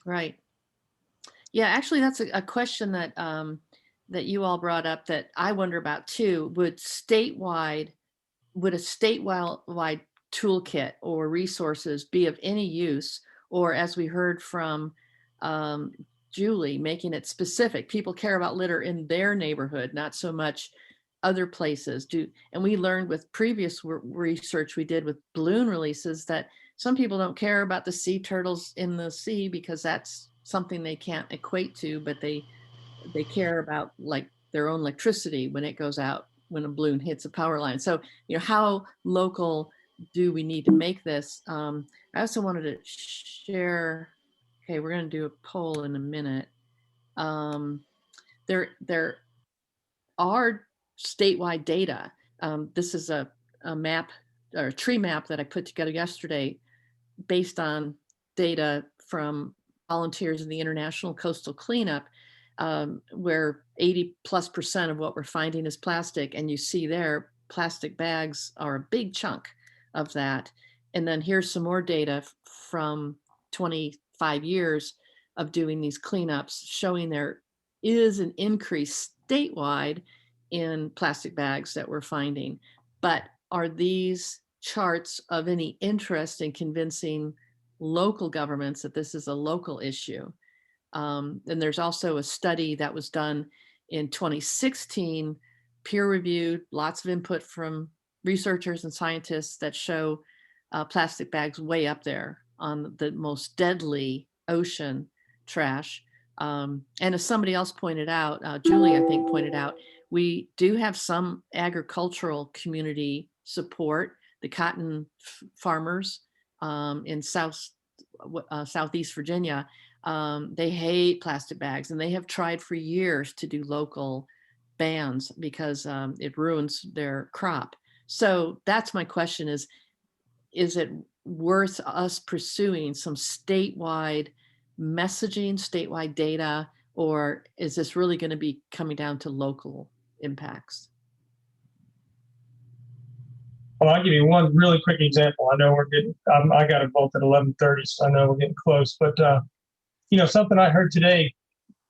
Right. Yeah, actually, that's a question that that you all brought up that I wonder about too. Would a statewide toolkit or resources be of any use? Or as we heard from Julie, making it specific. People care about litter in their neighborhood, not so much other places. And we learned with previous research we did with balloon releases that some people don't care about the sea turtles in the sea because that's something they can't equate to, but they care about like their own electricity when it goes out, when a balloon hits a power line. So, how local do we need to make this? I also wanted to share, okay, we're going to do a poll in a minute. There are statewide data. This is a map or a tree map that I put together yesterday based on data from volunteers in the International Coastal Cleanup, where 80+% of what we're finding is plastic. And you see there, plastic bags are a big chunk of that. And then here's some more data from 25 years of doing these cleanups, showing there is an increase statewide in plastic bags that we're finding. But are these charts of any interest in convincing local governments that this is a local issue? And there's also a study that was done in 2016, peer-reviewed, lots of input from researchers and scientists that show plastic bags way up there on the most deadly ocean trash. And as somebody else pointed out, Julie, I think, pointed out, we do have some agricultural community support. The cotton farmers in Southeast Virginia, they hate plastic bags, and they have tried for years to do local bans because it ruins their crop. So that's my question: is it worth us pursuing some statewide messaging, statewide data, or is this really going to be coming down to local impacts?
Well, I'll give you one really quick example. I know we're getting, I got a vote at 11:30, so I know we're getting close, but something I heard today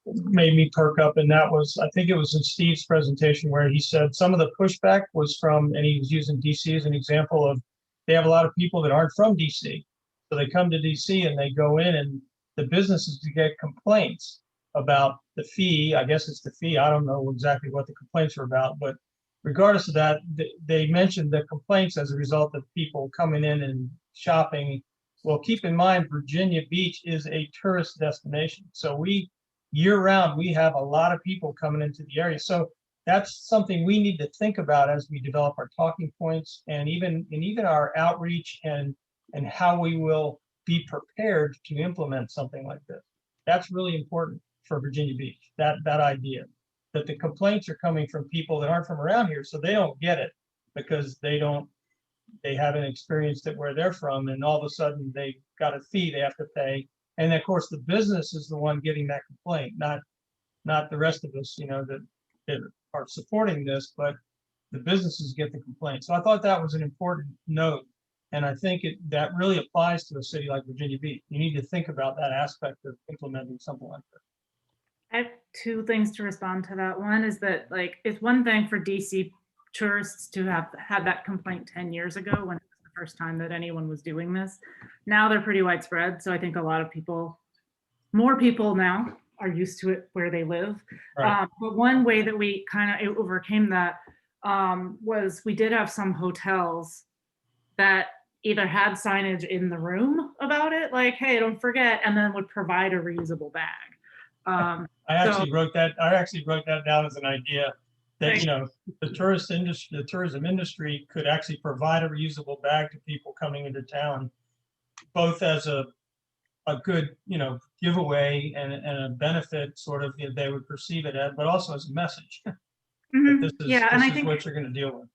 made me perk up, and that was, I think it was in Steve's presentation where he said some of the pushback was from, and he was using DC as an example of, they have a lot of people that aren't from DC. So they come to DC and they go in, and the businesses get complaints about the fee. I guess it's the fee. I don't know exactly what the complaints are about, but regardless of that, they mentioned the complaints as a result of people coming in and shopping. Well, keep in mind, Virginia Beach is a tourist destination. So year round, we have a lot of people coming into the area. So that's something we need to think about as we develop our talking points and even our outreach and how we will be prepared to implement something like this. That's really important for Virginia Beach, that idea that the complaints are coming from people that aren't from around here, so they don't get it because they haven't experienced it where they're from, and all of a sudden they got a fee they have to pay. And of course, the business is the one getting that complaint, not the rest of us, that are supporting this, but the businesses get the complaint. So I thought that was an important note. And I think that really applies to a city like Virginia Beach. You need to think about that aspect of implementing something like this.
I have two things to respond to that. One is that, like, it's one thing for DC tourists to have had that complaint 10 years ago when it was the first time that anyone was doing this. Now they're pretty widespread. So I think a lot of people, more people now are used to it where they live.
Right.
But one way that we kind of overcame that was we did have some hotels that either had signage in the room about it, like, hey, don't forget, and then would provide a reusable bag.
I actually wrote that down as an idea that, the tourism industry could actually provide a reusable bag to people coming into town, both as a a good, giveaway and a benefit sort of, they would perceive it as, but also as a message. that this is,
Yeah, and I
this is
think
what you're going to deal with.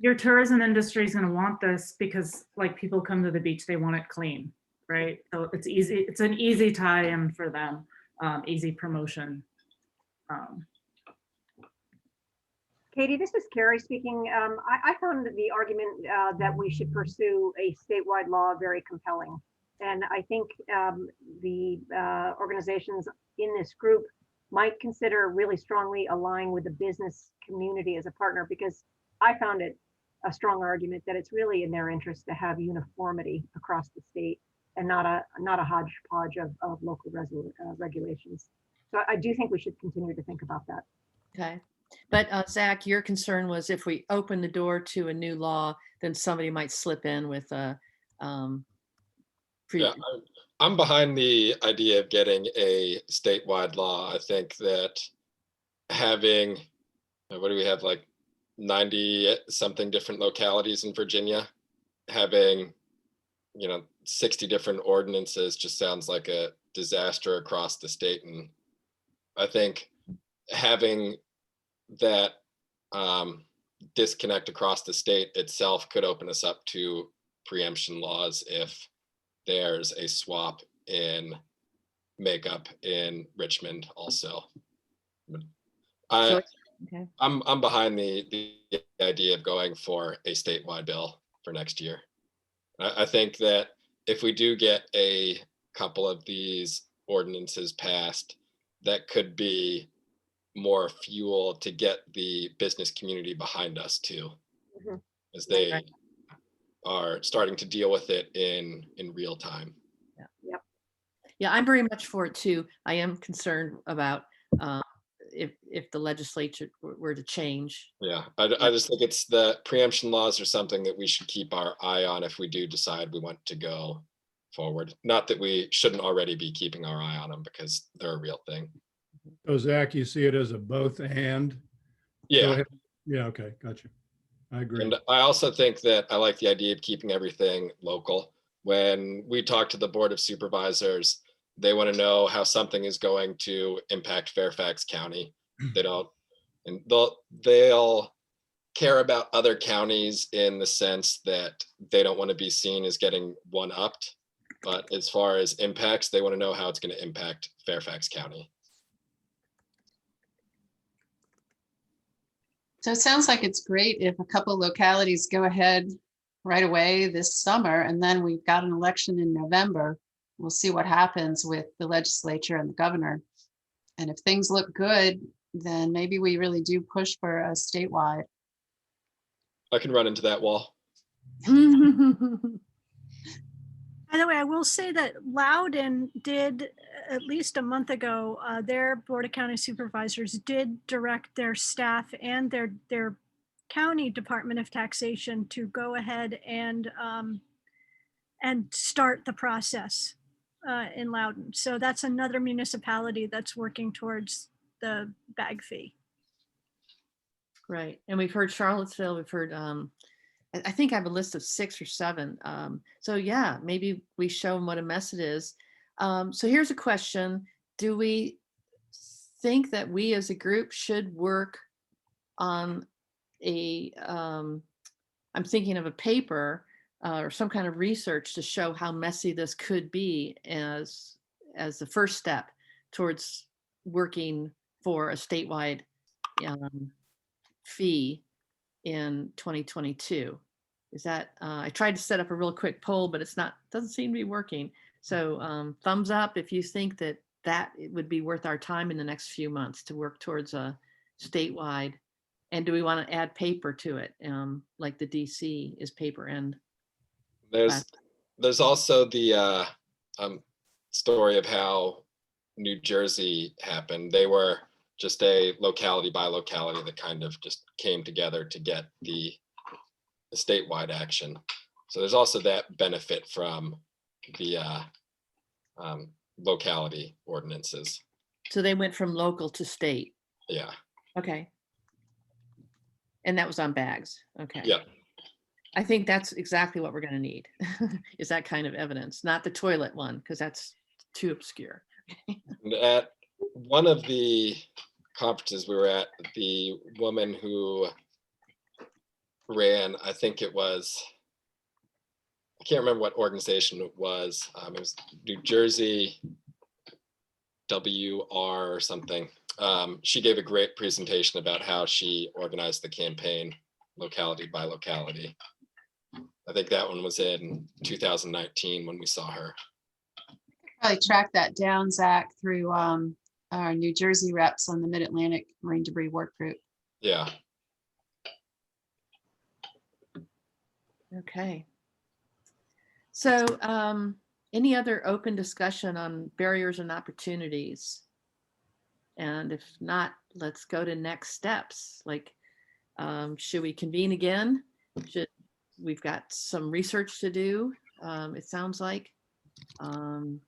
your tourism industry is going to want this because like people come to the beach, they want it clean, right? So it's easy. It's an easy tie-in for them, easy promotion.
Katie, this is Carrie speaking. I found the argument that we should pursue a statewide law very compelling. And I think the organizations in this group might consider really strongly aligning with the business community as a partner, because I found it a strong argument that it's really in their interest to have uniformity across the state and not a hodgepodge of local regulations. So I do think we should continue to think about that.
Okay. But Zach, your concern was if we open the door to a new law, then somebody might slip in with a
Yeah, I'm behind the idea of getting a statewide law. I think that having, what do we have, like 90 something different localities in Virginia, having 60 different ordinances just sounds like a disaster across the state. And I think having that disconnect across the state itself could open us up to preemption laws if there's a swap in makeup in Richmond also. I'm behind the idea of going for a statewide bill for next year. I think that if we do get a couple of these ordinances passed, that could be more fuel to get the business community behind us too, as they are starting to deal with it in real time.
Yeah, I'm very much for it too. I am concerned about if the legislature were to change.
Yeah, I just think it's the preemption laws are something that we should keep our eye on if we do decide we want to go forward. Not that we shouldn't already be keeping our eye on them, because they're a real thing.
So Zach, you see it as a both and?
Yeah.
Go ahead. Yeah, okay, gotcha. I agree.
And I also think that I like the idea of keeping everything local. When we talk to the Board of Supervisors, they want to know how something is going to impact Fairfax County. They don't, and they'll care about other counties in the sense that they don't want to be seen as getting one-upped. But as far as impacts, they want to know how it's going to impact Fairfax County.
So it sounds like it's great if a couple localities go ahead right away this summer, and then we've got an election in November. We'll see what happens with the legislature and the governor. And if things look good, then maybe we really do push for a statewide.
I can run into that wall.
By the way, I will say that Loudoun did, at least a month ago, their Board of County Supervisors did direct their staff and their county Department of Taxation to go ahead and start the process in Loudoun. So that's another municipality that's working towards the bag fee.
Right. And we've heard Charlottesville, we've heard, I think I have a list of 6 or 7. So yeah, maybe we show them what a mess it is. So here's a question. Do we think that we as a group should work on I'm thinking of a paper or some kind of research to show how messy this could be as the first step towards working for a statewide fee in 2022. Is that I tried to set up a real quick poll, but doesn't seem to be working. So thumbs up if you think that it would be worth our time in the next few months to work towards a statewide. And do we want to add paper to it, like the DC is paper and
there's also the story of how New Jersey happened. They were just a locality by locality that kind of just came together to get the statewide action. So there's also that benefit from the locality ordinances.
So they went from local to state.
Yeah.
Okay. And that was on bags. Okay.
Yeah.
I think that's exactly what we're going to need is that kind of evidence, not the toilet one, because that's too obscure.
And at one of the conferences we were at, the woman who ran, I think it was, I can't remember what organization it was. It was New Jersey WR or something. She gave a great presentation about how she organized the campaign locality by locality. I think that one was in 2019 when we saw her.
Probably track that down, Zach, through our New Jersey reps on the Mid-Atlantic Marine Debris Work Group.
Yeah.
Okay. So any other open discussion on barriers and opportunities? And if not, let's go to next steps. Like, should we convene again? We've got some research to do, it sounds like. You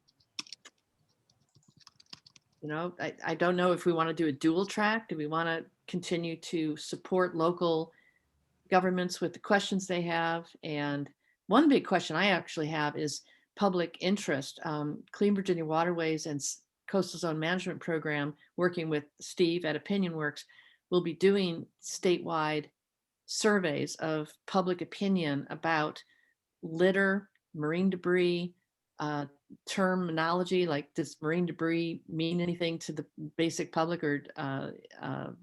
know, I don't know if we want to do a dual track. Do we want to continue to support local governments with the questions they have? And one big question I actually have is public interest. Clean Virginia Waterways and Coastal Zone Management Program, working with Steve at OpinionWorks, will be doing statewide surveys of public opinion about litter, marine debris, terminology, like does marine debris mean anything to the basic public, or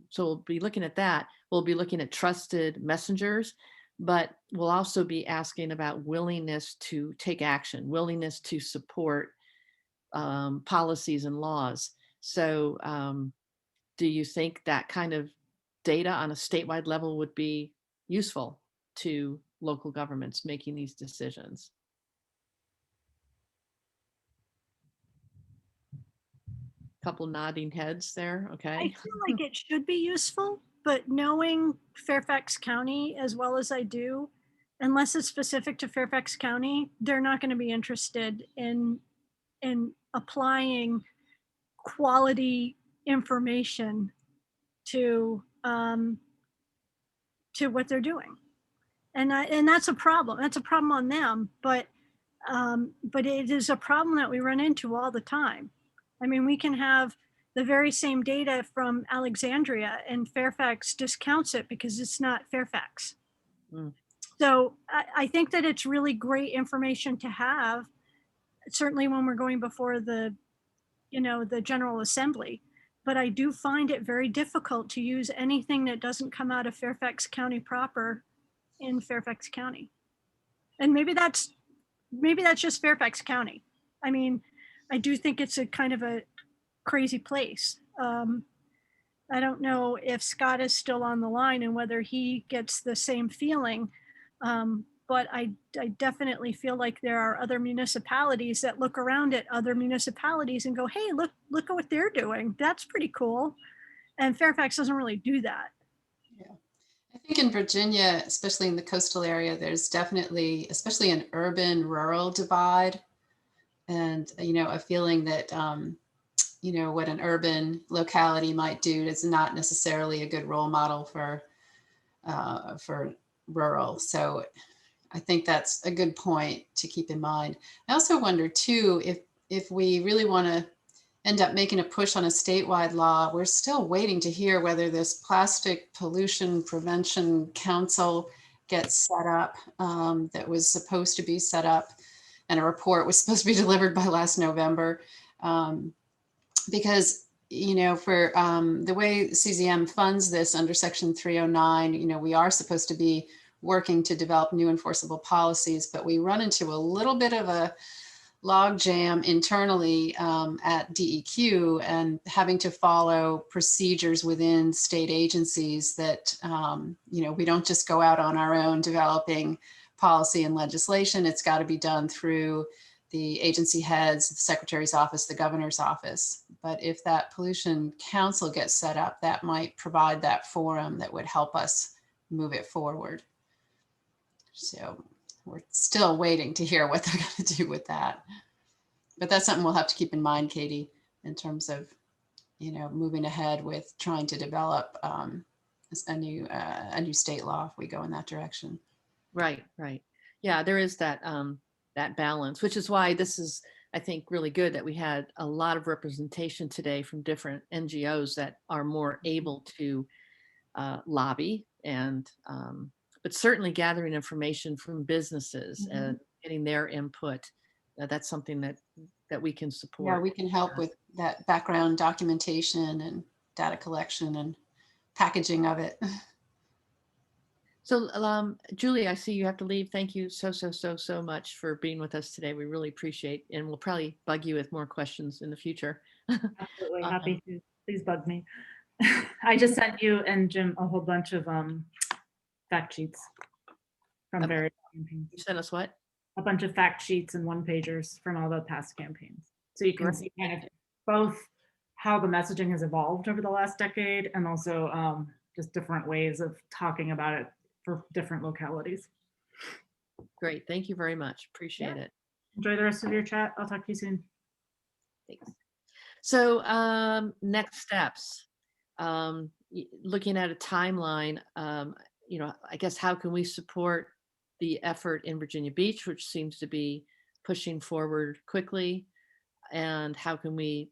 so we'll be looking at that. We'll be looking at trusted messengers, but we'll also be asking about willingness to take action, willingness to support policies and laws. So do you think that kind of data on a statewide level would be useful to local governments making these decisions? Couple nodding heads there. Okay.
I feel like it should be useful, but knowing Fairfax County as well as I do, unless it's specific to Fairfax County, they're not going to be interested in applying quality information to what they're doing. And that's a problem. That's a problem on them, but it is a problem that we run into all the time. I mean, we can have the very same data from Alexandria and Fairfax discounts it because it's not Fairfax.
Mm.
So I think that it's really great information to have, certainly when we're going before the General Assembly. But I do find it very difficult to use anything that doesn't come out of Fairfax County proper in Fairfax County. And maybe that's just Fairfax County. I mean, I do think it's a kind of a crazy place. I don't know if Scott is still on the line and whether he gets the same feeling, but I definitely feel like there are other municipalities that look around at other municipalities and go, hey, look at what they're doing. That's pretty cool. And Fairfax doesn't really do that.
Yeah. I think in Virginia, especially in the coastal area, there's definitely, especially an urban rural divide. And, a feeling that, what an urban locality might do is not necessarily a good role model for rural. So I think that's a good point to keep in mind. I also wonder too, if we really want to end up making a push on a statewide law, we're still waiting to hear whether this Plastic Pollution Prevention Council gets set up, that was supposed to be set up, and a report was supposed to be delivered by last November. Because, for the way CZM funds this under Section 309, we are supposed to be working to develop new enforceable policies, but we run into a little bit of a logjam internally at DEQ and having to follow procedures within state agencies that, we don't just go out on our own developing policy and legislation. It's got to be done through the agency heads, the secretary's office, the governor's office. But if that pollution council gets set up, that might provide that forum that would help us move it forward. So we're still waiting to hear what they're going to do with that. But that's something we'll have to keep in mind, Katie, in terms of, moving ahead with trying to develop a new state law if we go in that direction.
Right. Yeah, there is that that balance, which is why this is I think, really good that we had a lot of representation today from different NGOs that are more able to lobby and, but certainly gathering information from businesses and getting their input. That's something that we can support.
Yeah, we can help with that background documentation and data collection and packaging of it.
So, Julie, I see you have to leave. Thank you so much for being with us today. We really appreciate, and we'll probably bug you with more questions in the future.
Absolutely happy to. Please bug me. I just sent you and Jim a whole bunch of fact sheets from various campaigns.
You sent us what?
A bunch of fact sheets and one pagers from all the past campaigns. So you can see kind of both how the messaging has evolved over the last decade and also just different ways of talking about it for different localities.
Great. Thank you very much. Appreciate it.
Enjoy the rest of your chat. I'll talk to you soon.
Thanks. So next steps, looking at a timeline, I guess how can we support the effort in Virginia Beach, which seems to be pushing forward quickly, and how can we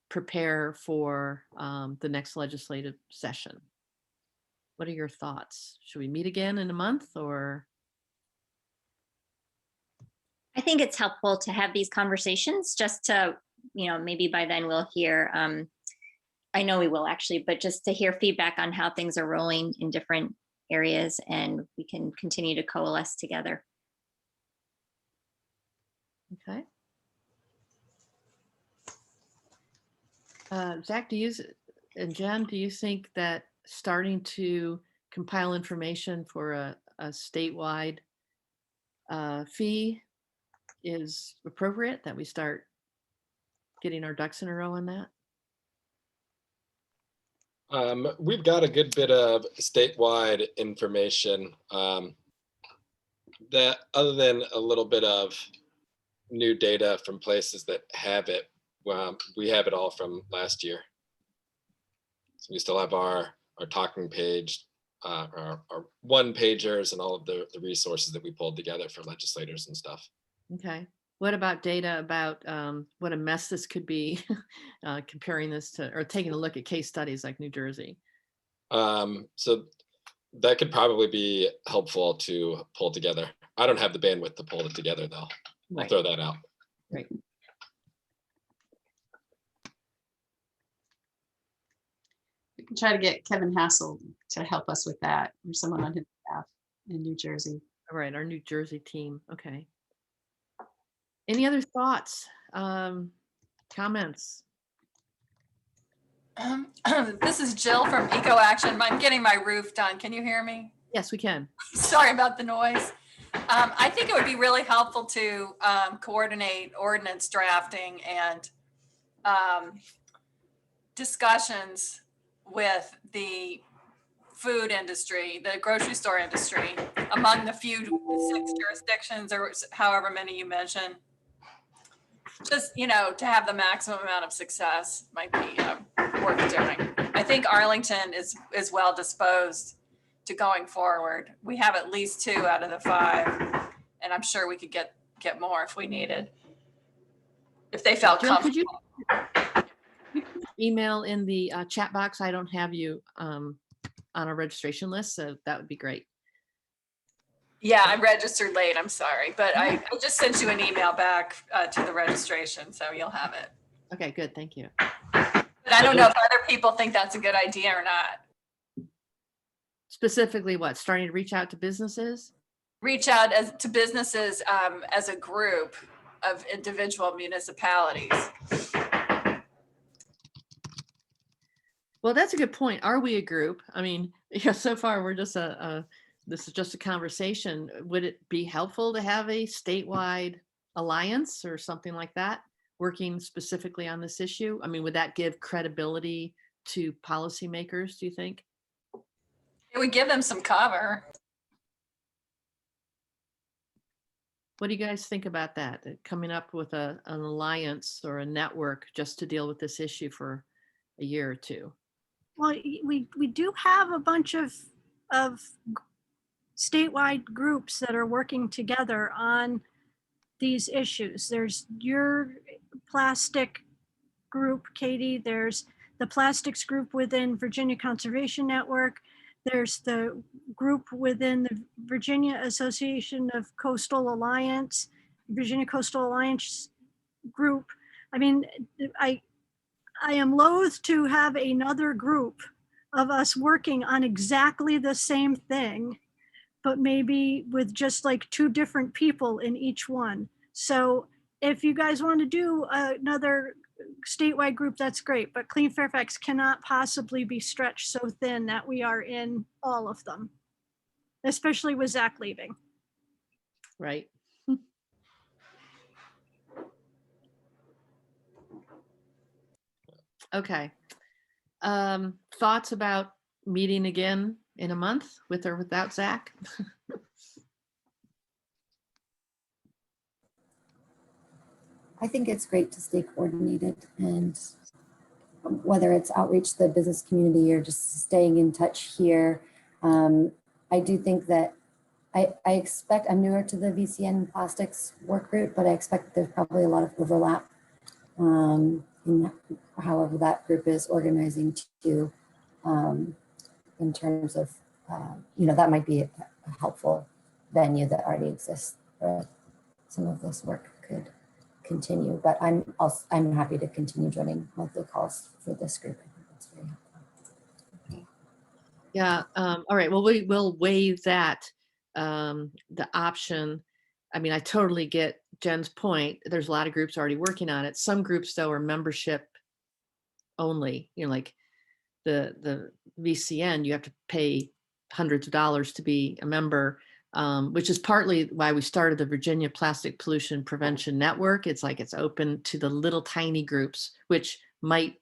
prepare for the next legislative session? What are your thoughts? Should we meet again in a month or?
I think it's helpful to have these conversations just to, maybe by then we'll hear, I know we will actually, but just to hear feedback on how things are rolling in different areas and we can continue to coalesce together.
Okay. Zach, and Jen, do you think that starting to compile information for a statewide fee is appropriate, that we start getting our ducks in a row on that?
We've got a good bit of statewide information that, other than a little bit of new data from places that have it, we have it all from last year. So we still have our talking page, our one pagers and all of the resources that we pulled together for legislators and stuff.
Okay. What about data about what a mess this could be, comparing this to, or taking a look at case studies like New Jersey?
So that could probably be helpful to pull together. I don't have the bandwidth to pull it together though. I'll throw that out.
Great.
We can try to get Kevin Hassel to help us with that, or someone on his staff in New Jersey.
All right, our New Jersey team. Okay. Any other thoughts, comments?
This is Jill from Eco Action. I'm getting my roof done. Can you hear me?
Yes, we can.
Sorry about the noise. I think it would be really helpful to coordinate ordinance drafting and discussions with the food industry, the grocery store industry, among the few 6 jurisdictions or however many you mentioned. Just, to have the maximum amount of success might be worth doing. I think Arlington is well disposed to going forward. We have at least 2 out of the 5, and I'm sure we could get more if we needed, if they felt comfortable.
Could you email in the chat box? I don't have you on a registration list, so that would be great.
Yeah, I registered late. I'm sorry, but I just sent you an email back to the registration, so you'll have it.
Okay, good. Thank you.
But I don't know if other people think that's a good idea or not.
Specifically what? Starting to reach out to businesses?
Reach out to businesses as a group of individual municipalities.
Well, that's a good point. Are we a group? I mean, so far we're just this is just a conversation. Would it be helpful to have a statewide alliance or something like that, working specifically on this issue? I mean, would that give credibility to policymakers, do you think?
It would give them some cover.
What do you guys think about that? Coming up with an alliance or a network just to deal with this issue for a year or 2?
Well, we do have a bunch of statewide groups that are working together on these issues. There's your plastic group, Katie. There's the plastics group within Virginia Conservation Network. There's the group within the Virginia Association of Coastal Alliance, Virginia Coastal Alliance group. I mean, I am loath to have another group of us working on exactly the same thing, but maybe with just like 2 different people in each one. So if you guys want to do another statewide group, that's great, but Clean Fairfax cannot possibly be stretched so thin that we are in all of them, especially with Zach leaving.
Right. Okay. Thoughts about meeting again in a month with or without Zach?
I think it's great to stay coordinated, and whether it's outreach to the business community or just staying in touch here. I do think that I expect, I'm newer to the VCN plastics work group, but I expect there's probably a lot of overlap in however that group is organizing too, in terms of, that might be a helpful venue that already exists where some of this work could continue, but I'm happy to continue joining monthly calls for this group. I think that's very helpful.
Yeah. All right. Well, we will waive that, the option. I mean, I totally get Jen's point. There's a lot of groups already working on it. Some groups though are membership only, like the VCN, you have to pay hundreds of dollars to be a member, which is partly why we started the Virginia Plastic Pollution Prevention Network. It's like it's open to the little tiny groups, which might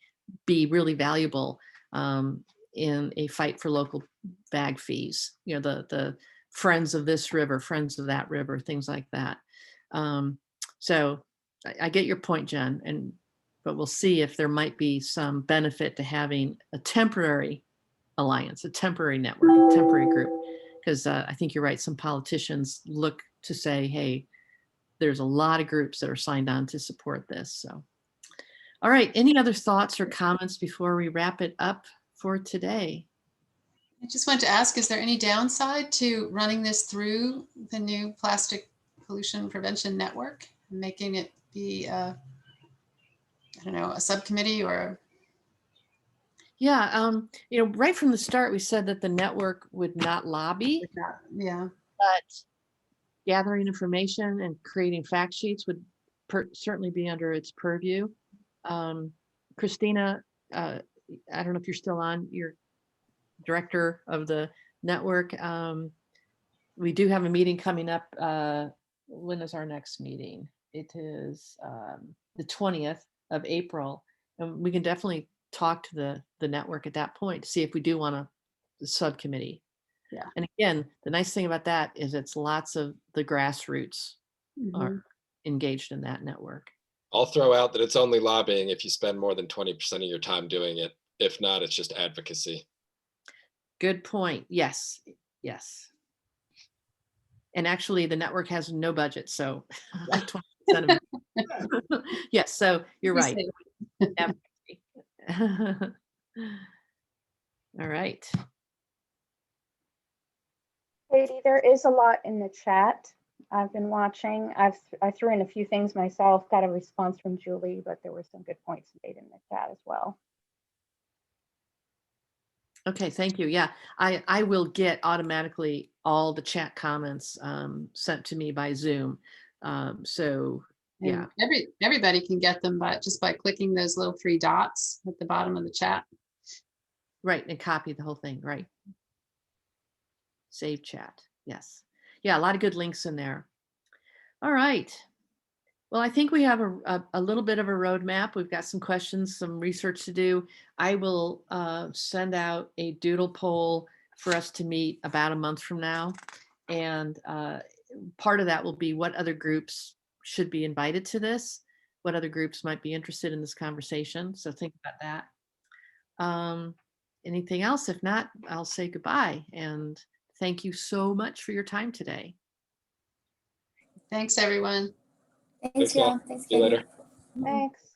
be really valuable in a fight for local bag fees. The Friends of this river, Friends of that river, things like that. So I get your point, Jen, but we'll see if there might be some benefit to having a temporary alliance, a temporary network, a temporary group. Because I think you're right. Some politicians look to say, hey, there's a lot of groups that are signed on to support this. So, all right. Any other thoughts or comments before we wrap it up for today?
I just want to ask, is there any downside to running this through the new Plastic Pollution Prevention Network, making it be, I don't know, a subcommittee or?
Yeah, right from the start, we said that the network would not lobby.
Yeah.
But gathering information and creating fact sheets would certainly be under its purview. Christina, I don't know if you're still on, you're director of the network. We do have a meeting coming up. When is our next meeting? It is the 20th of April. And we can definitely talk to the network at that point to see if we do want a subcommittee.
Yeah.
And again, the nice thing about that is it's lots of the grassroots are engaged in that network.
I'll throw out that it's only lobbying if you spend more than 20% of your time doing it. If not, it's just advocacy.
Good point. Yes. Yes. And actually the network has no budget. So 20% of it. Yes. So you're right. All right.
Katie, there is a lot in the chat. I've been watching. I threw in a few things myself, got a response from Julie, but there were some good points made in the chat as well.
Okay, thank you. Yeah, I will get automatically all the chat comments sent to me by Zoom. So yeah.
And everybody can get them just by clicking those little 3 dots at the bottom of the chat.
Right, and copy the whole thing, right. Save chat, yes. Yeah, a lot of good links in there. All right. Well, I think we have a little bit of a roadmap. We've got some questions, some research to do. I will send out a doodle poll for us to meet about a month from now. And part of that will be what other groups should be invited to this, what other groups might be interested in this conversation. So think about that. Anything else? If not, I'll say goodbye. And thank you so much for your time today.
Thanks, everyone.
Thanks,
all.
y'all. Thanks,
See you
Katie.
later.
Thanks.